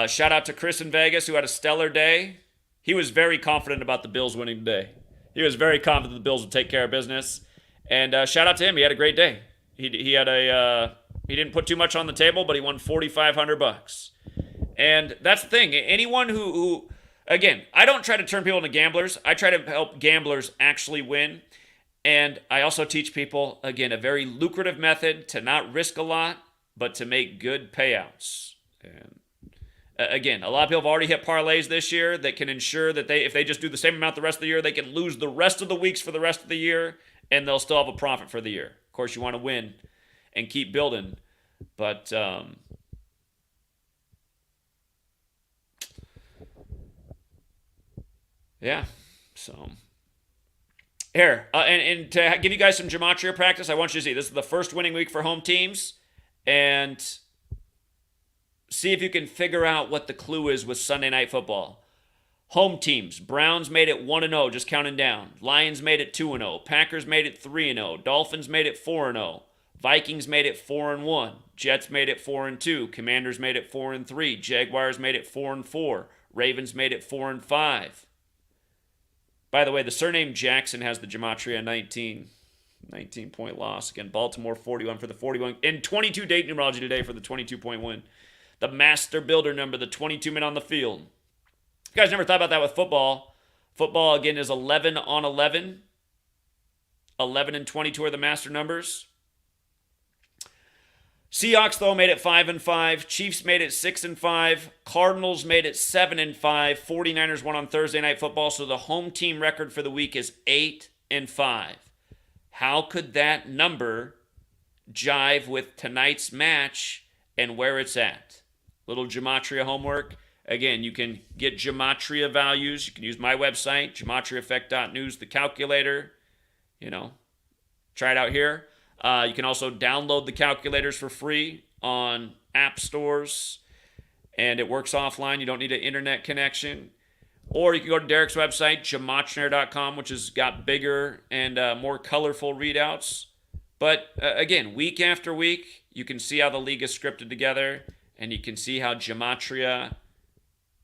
S1: Shout out to Chris in Vegas, who had a stellar day. He was very confident about the Bills winning today. He was very confident the Bills would take care of business. And shout out to him. He had a great day. He had he didn't put too much on the table, but he won $4,500. And that's the thing. Anyone who, again, I don't try to turn people into gamblers. I try to help gamblers actually win. And I also teach people, again, a very lucrative method to not risk a lot, but to make good payouts. And again, a lot of people have already hit parlays this year that can ensure that if they just do the same amount the rest of the year, they can lose the rest of the weeks for the rest of the year, and they'll still have a profit for the year. Of course, you want to win and keep building, but yeah, so here, and to give you guys some Gematria practice, I want you to see, this is the first winning week for home teams, and see if you can figure out what the clue is with Sunday Night Football. Home teams, Browns made it 1-0, just counting down. Lions made it 2-0. Packers made it 3-0. Dolphins made it 4-0. Vikings made it 4-1. Jets made it 4-2. Commanders made it 4-3. Jaguars made it 4-4. Ravens made it 4-5. By the way, the surname Jackson has the Gematria 19-point loss. Again, Baltimore 41 for the 41. And 22 date numerology today for the 22-point win. The master builder number, the 22 men on the field. You guys never thought about that with football. Football, again, is 11 on 11. 11 and 22 are the master numbers. Seahawks though made it 5-5. Chiefs made it 6-5. Cardinals made it 7-5. 49ers won on Thursday Night Football, so the home team record for the week is 8-5. How could that number jive with tonight's match and where it's at? Little Gematria homework. Again, you can get Gematria values. You can use my website, GematriaEffectNews, the calculator. Try it out here. You can also download the calculators for free on app stores, and it works offline. You don't need an internet connection. Or you can go to Derek's website, Gematria.com, which has got bigger and more colorful readouts. But again, week after week, you can see how the league is scripted together, and you can see how Gematria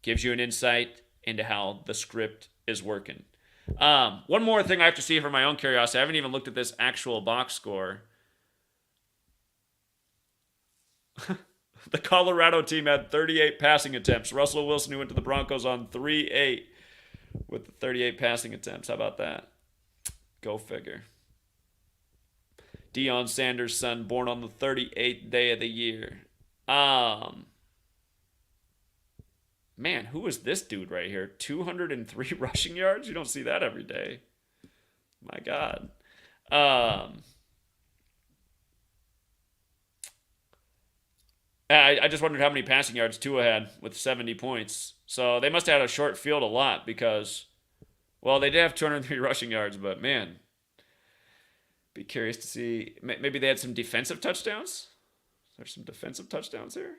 S1: gives you an insight into how the script is working. One more thing I have to see for my own curiosity. I haven't even looked at this actual box score. The Colorado team had 38 passing attempts. Russell Wilson, who went to the Broncos on 3-8 with the 38 passing attempts. How about that? Go figure. Dion Sanders' son, born on the 38th day of the year. Man, who is this dude right here? 203 rushing yards? You don't see that every day. My God. I just wondered how many passing yards Tua had with 70 points. So they must have had a short field a lot because, well, they did have 203 rushing yards, but man, be curious to see. Maybe they had some defensive touchdowns? There's some defensive touchdowns here?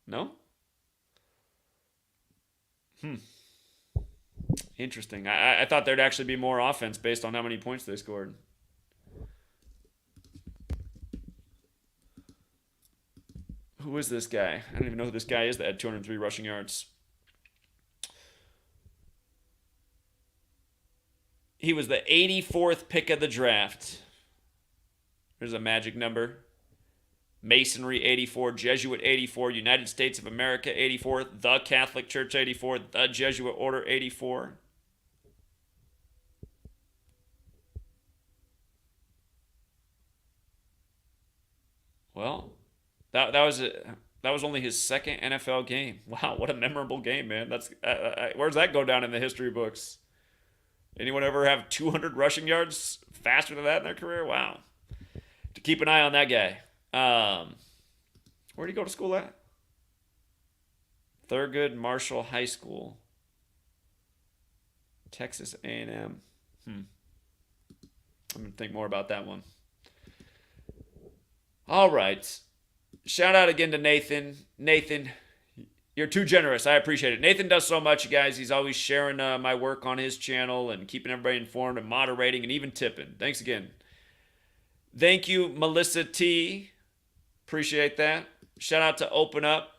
S1: No? Interesting. I thought there'd actually be more offense based on how many points they scored. Who is this guy? I don't even know who this guy is that had 203 rushing yards. He was the 84th pick of the draft. There's a magic number. Masonry 84, Jesuit 84, United States of America 84, the Catholic Church 84, the Jesuit Order 84. Well, that was only his second NFL game. Wow, what a memorable game, man. That's where's that go down in the history books? Anyone ever have 200 rushing yards faster than that in their career? Wow. To keep an eye on that guy. Where'd he go to school at? Thurgood Marshall High School, Texas A&M. I'm gonna think more about that one. All right. Shout out again to Nathan. Nathan, you're too generous. I appreciate it. Nathan does so much, you guys. He's always sharing my work on his channel and keeping everybody informed and moderating and even tipping. Thanks again. Thank you, Melissa T. Appreciate that. Shout out to Open Up.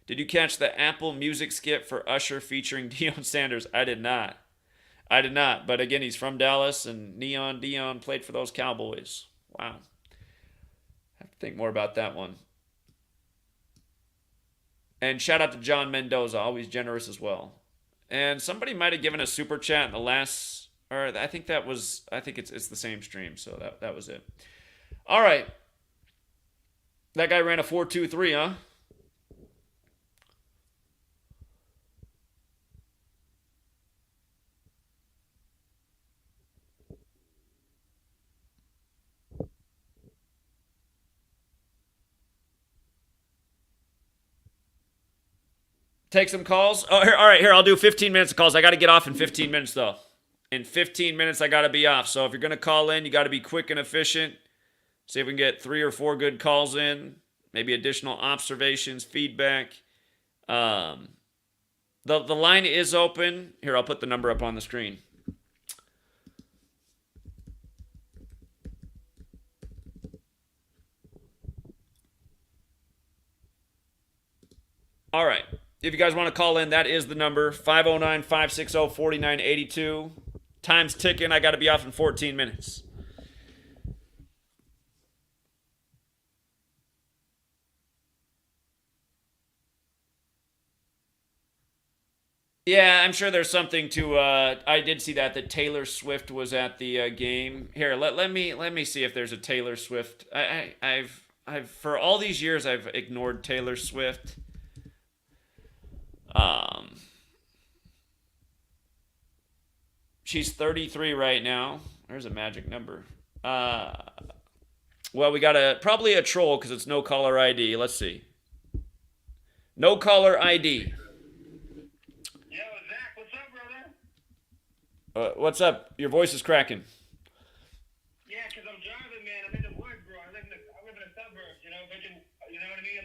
S1: Did you catch the Apple Music skit for Usher featuring Dion Sanders? I did not. But again, he's from Dallas, and Dion played for those Cowboys. Wow. I have to think more about that one. And shout out to John Mendoza, always generous as well. And somebody might have given a super chat in the last, or I think it's the same stream, so that was it. All right. That guy ran a 4.23, huh? Take some calls. Oh, here, all right, here, I'll do 15 minutes of calls. I got to get off in 15 minutes, though. In 15 minutes, I got to be off. So if you're going to call in, you got to be quick and efficient. See if we can get 3 or 4 good calls in. Maybe additional observations, feedback. The line is open. Here, I'll put the number up on the screen. All right. If you guys want to call in, that is the number. 509-560-4982. Time's ticking. I got to be off in 14 minutes. Yeah, I'm sure there's something to. I did see that Taylor Swift was at the game. Here, let me see if there's a Taylor Swift. I've for all these years I've ignored Taylor Swift. Um, she's 33 right now. There's a magic number. Well, we got probably a troll because it's no caller ID. Let's see. No caller ID.
S2: Yo, Zach, what's up, brother?
S1: What's up? Your voice is cracking.
S2: Yeah, because I'm driving, man. I'm in the woods, bro. I live in the suburbs, but you know what I mean?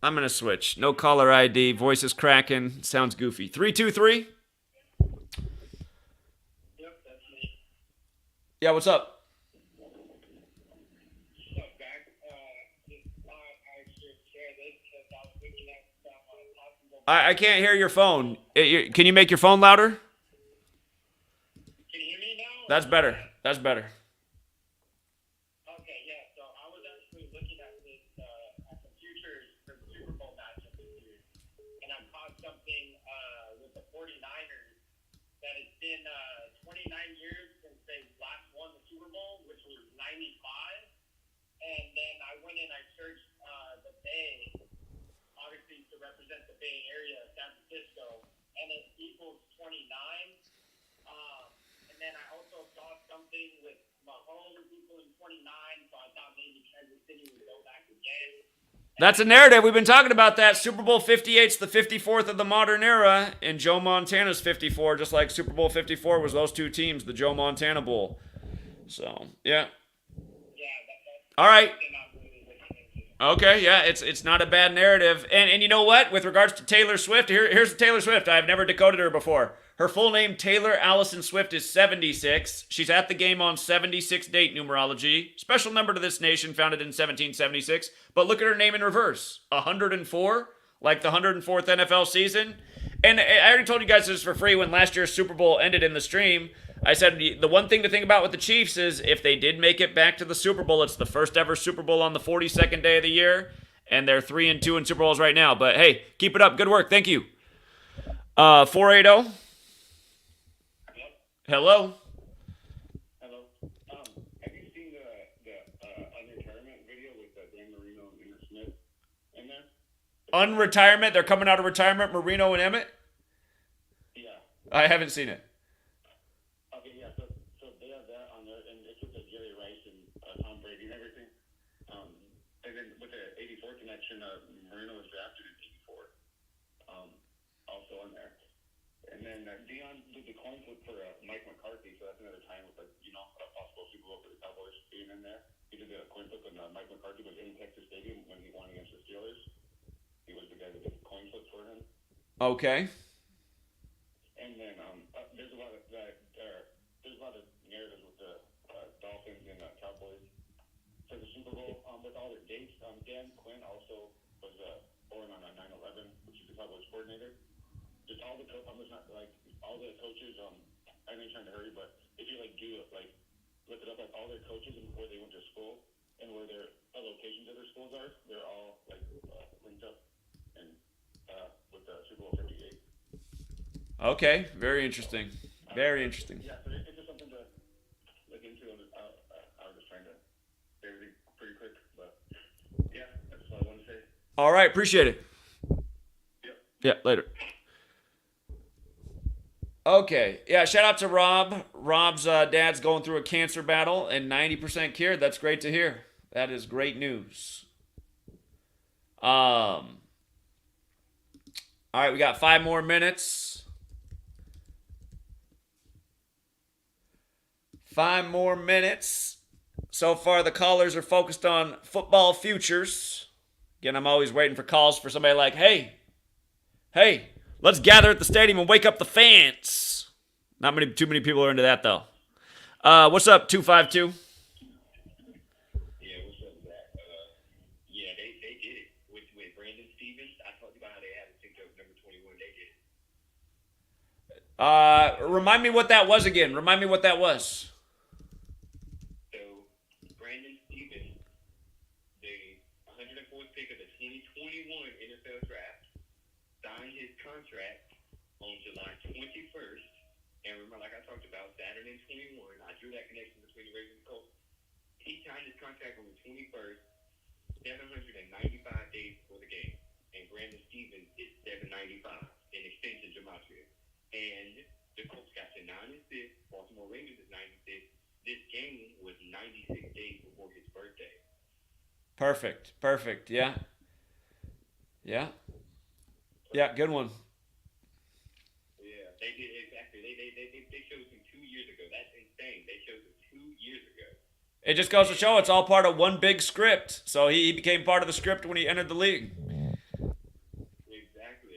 S1: I'm gonna switch. No caller ID. Voice is cracking. Sounds goofy. 323.
S2: Yep, that's me.
S1: Yeah, what's up?
S2: What's up, Zach? Just thought I should share this because I was looking at some possible.
S1: I can't hear your phone. Can you make your phone louder?
S2: Can you hear me now?
S1: That's better. That's better.
S2: Okay, yeah. So I was actually looking at this at the futures for the Super Bowl matchup this year, and I caught something with the 49ers that it's been 29 years since they last won the Super Bowl, which was '95. And then I went and I searched the Bay, obviously to represent the Bay Area, San Francisco, and it equals 29. And then I also saw something with Mahomes equaling 29, so I thought maybe Kansas City would go back again.
S1: That's a narrative. We've been talking about that. Super Bowl 58's the 54th of the modern era, and Joe Montana's 54, just like Super Bowl 54 was those two teams, the Joe Montana Bowl. So, yeah. All right. Okay, yeah, it's not a bad narrative. And you know what? With regards to Taylor Swift, here's Taylor Swift. I've never decoded her before. Her full name, Taylor Allison Swift, is 76. She's at the game on 76 date numerology. Special number to this nation, founded in 1776. But look at her name in reverse. 104, like the 104th NFL season. And I already told you guys this for free when last year's Super Bowl ended in the stream. I said the one thing to think about with the Chiefs is if they did make it back to the Super Bowl, it's the first ever Super Bowl on the 42nd day of the year, and they're 3-2 in Super Bowls right now. But hey, keep it up. Good work. Thank you. 480. Hello.
S2: Hello. Have you seen the unretirement video with Dan Marino and Emmett Smith in there?
S1: Unretirement? They're coming out of retirement, Marino and Emmett?
S2: Yeah.
S1: I haven't seen it.
S2: Okay, yeah. So they have that on there, and it's with the Jerry Rice and Tom Brady and everything. And then with the '84 connection, Marino was drafted in '84. Also on there. And then Dion did the coin flip for Mike McCarthy, so that's another time with a possible Super Bowl for the Cowboys being in there. He did the coin flip when Mike McCarthy was in Texas Stadium when he won against the Steelers. He was the guy that did the coin flip for him.
S1: Okay.
S2: And then there's a lot of narratives with the Dolphins and Cowboys for the Super Bowl with all their dates. Dan Quinn also was born on 9/11, which is the Cowboys coordinator. Just all the all the coaches. I know you're trying to hurry, but if you look it up, all their coaches and where they went to school and where their locations of their schools are, they're all linked up and with the Super Bowl 58.
S1: Okay. Very interesting. Very interesting.
S2: Yeah, so it's just something to look into. I was just trying to say everything pretty quick, but yeah, that's all I want to say.
S1: All right. Appreciate it.
S2: Yep.
S1: Yeah. Later. Okay. Yeah, shout out to Rob. Rob's dad's going through a cancer battle and 90% cured. That's great to hear. That is great news. All right, we got 5 more minutes. 5 more minutes. So far, the callers are focused on football futures. Again, I'm always waiting for calls for somebody like, hey, let's gather at the stadium and wake up the fans. Too many people are into that, though. What's up, 252?
S2: Yeah, what's up, Zach? Yeah, they did it with Brandon Stevens. I talked about how they had a TikTok number 21. They did it.
S1: Remind me what that was again. Remind me what that was.
S2: So, Brandon Stevens, the 104th pick of the 2021 NFL Draft, signed his contract on July 21st. And remember, like I talked about, Saturday and 21, I drew that connection between the Ravens and Colts. He signed his contract on the 21st, 795 days before the game. And Brandon Stevens is 795 in extension Gematria. And the Colts got to 9-6. Baltimore Ravens is 96. This game was 96 days before his birthday.
S1: Perfect. Perfect. Yeah. Yeah. Yeah, good one.
S2: Yeah, they did exactly. They chose him 2 years ago. That's insane. They chose him 2 years ago.
S1: It just goes to show it's all part of one big script. So he became part of the script when he entered the league.
S2: Exactly.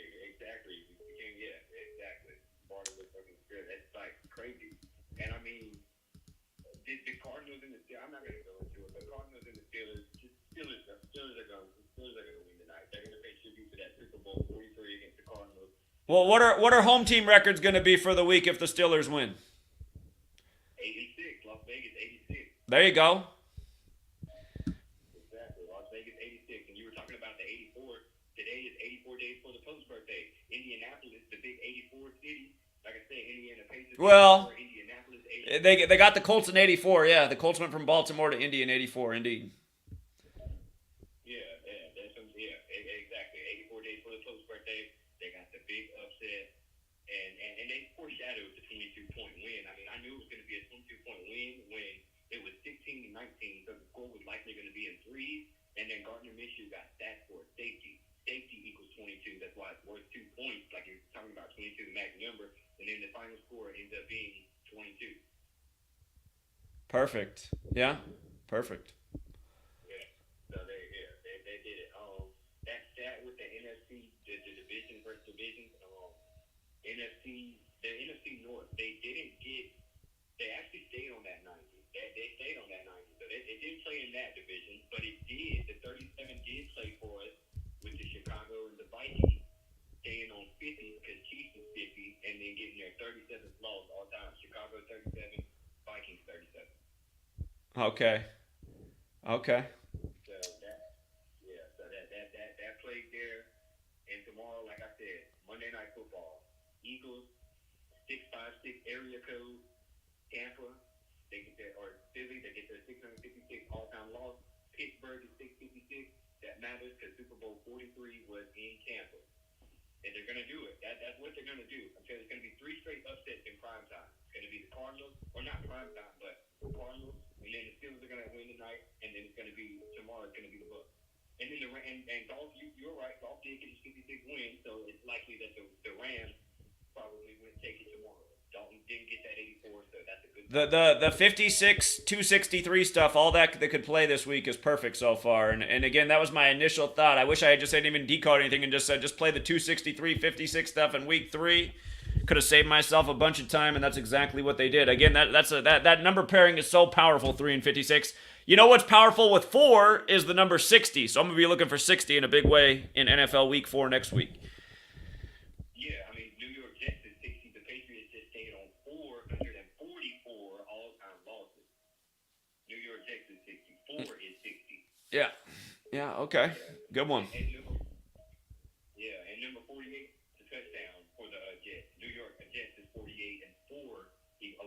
S2: Yeah, exactly. Part of the fucking script. That's like crazy. And I mean, the Cardinals and the Steelers. I'm not gonna go into it, but Cardinals and the Steelers. Steelers are gonna win tonight. They're gonna pay tribute to that Super Bowl 43 against the Cardinals.
S1: Well, what are home team records going to be for the week if the Steelers win?
S2: 86. Las Vegas 86.
S1: There you go.
S2: Exactly. Las Vegas 86. And you were talking about the 84. Today is 84 days for the Post birthday. Indianapolis, the big 84 city. Like I said, Indiana Pacers.
S1: Well,
S2: Indianapolis 84.
S1: they got the Colts in '84. Yeah, the Colts went from Baltimore to Indy in '84. Indeed.
S2: Yeah, exactly. 84 days for the Post birthday. They got the big upset. And they foreshadowed the 22-point win. I mean, I knew it was going to be a 22-point win when it was 16-19, so the score was likely going to be in threes. And then Gardner Minshew got sacked for safety. Safety equals 22. That's why it's worth 2 points, like you're talking about 22, the max number. And then the final score ends up being 22.
S1: Perfect. Yeah, perfect.
S2: Yeah. So they did it. That stat with the NFC, the division versus division. The NFC North, they actually stayed on that 90. They stayed on that 90. So it didn't play in that division, but it did. The 37 did play for us with the Chicago and the Vikings staying on 50 because Chiefs was 50 and then getting their 37th loss all time. Chicago 37, Vikings 37.
S1: Okay.
S2: So that played there. And tomorrow, like I said, Monday Night Football. Eagles, 656 area code. Tampa, they get their, or Philly, they get their 656 all-time loss. Pittsburgh is 656. That matters because Super Bowl 43 was in Tampa. And they're going to do it. That's what they're going to do. I'm saying it's going to be 3 straight upsets in prime time. It's going to be the Cardinals, or not prime time, but the Cardinals, and then the Steelers are going to win tonight, and then it's going to be, tomorrow it's going to be the Bucs. And then Dolph, you're right, Dolph did get his 56 win, so it's likely that the Rams probably wouldn't take it tomorrow. Dalton didn't get that 84, so that's a good.
S1: The 56 263 stuff, all that they could play this week is perfect so far. And again, that was my initial thought. I wish I had just hadn't even decoded anything and just said just play the 263 56 stuff in week 3. Could have saved myself a bunch of time, and that's exactly what they did. Again, that number pairing is so powerful, 3 and 56. You know what's powerful with 4 is the number 60. So I'm gonna be looking for 60 in a big way in NFL Week 4 next week. Yeah, okay. Good one.
S2: And number 48, the touchdown for the Jets. New York Jets is 48, and 4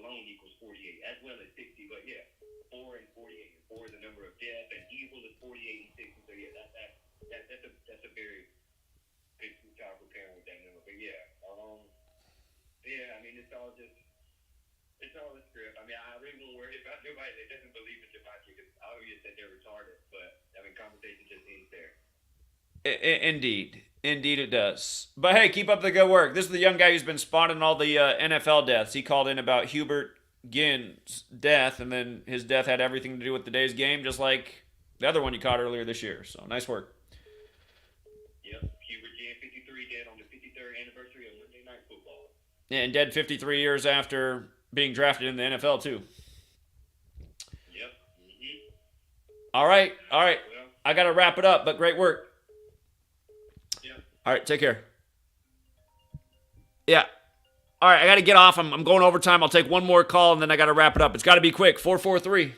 S2: alone equals 48, as well as 60. But 4 and 48. 4 is the number of death, and evil is 48 and 60. So that's a very good job preparing with that number. But I mean it's all a script. I mean, I really won't worry about nobody that doesn't believe in Gematria because I obviously said they're retarded, but I mean, conversation just ends there.
S1: Indeed it does. But hey, keep up the good work. This is the young guy who's been spotting all the NFL deaths. He called in about Hubert Ginn's death, and then his death had everything to do with today's game, just like the other one you caught earlier this year. So nice work.
S2: Yep, Hubert Ginn, 53, dead on the 53rd anniversary of Monday Night Football.
S1: Yeah, and dead 53 years after being drafted in the NFL too.
S2: Yep.
S1: All right.
S2: Well,
S1: I got to wrap it up, but great work.
S2: Yeah.
S1: All right, take care. Yeah. All right, I got to get off. I'm going overtime. I'll take one more call, and then I got to wrap it up. It's got to be quick. 443.
S3: Yeah, I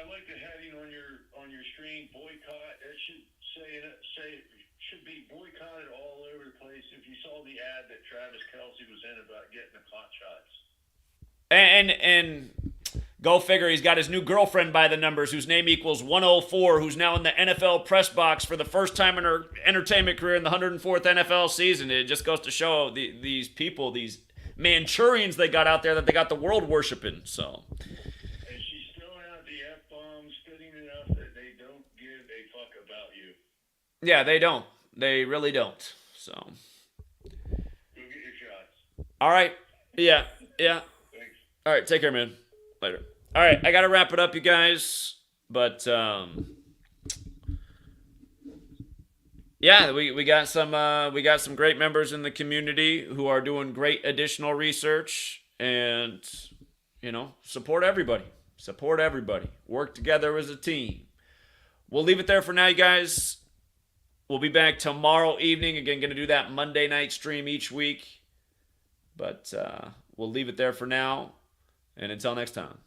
S3: like the heading on your screen. Boycott. It should say it should be boycotted all over the place. If you saw ad that Travis Kelce was in about getting the pot shots.
S1: And go figure, he's got his new girlfriend by the numbers, whose name equals 104, who's now in the NFL press box for the first time in her entertainment career in the 104th NFL season. It just goes to show these people, these Manchurians they got out there, that they got the world worshiping. So.
S3: And she's throwing out the F-bombs, spitting it up that they don't give a fuck about you.
S1: Yeah, they don't. They really don't. So.
S3: Go get your shots.
S1: All right. Yeah.
S3: Thanks.
S1: All right. Take care, man. Later. All right. I got to wrap it up, you guys. But, yeah, we got some great members in the community who are doing great additional research, and support everybody. Support everybody. Work together as a team. We'll leave it there for now, you guys. We'll be back tomorrow evening. Again, going to do that Monday night stream each week. But we'll leave it there for now. And until next time.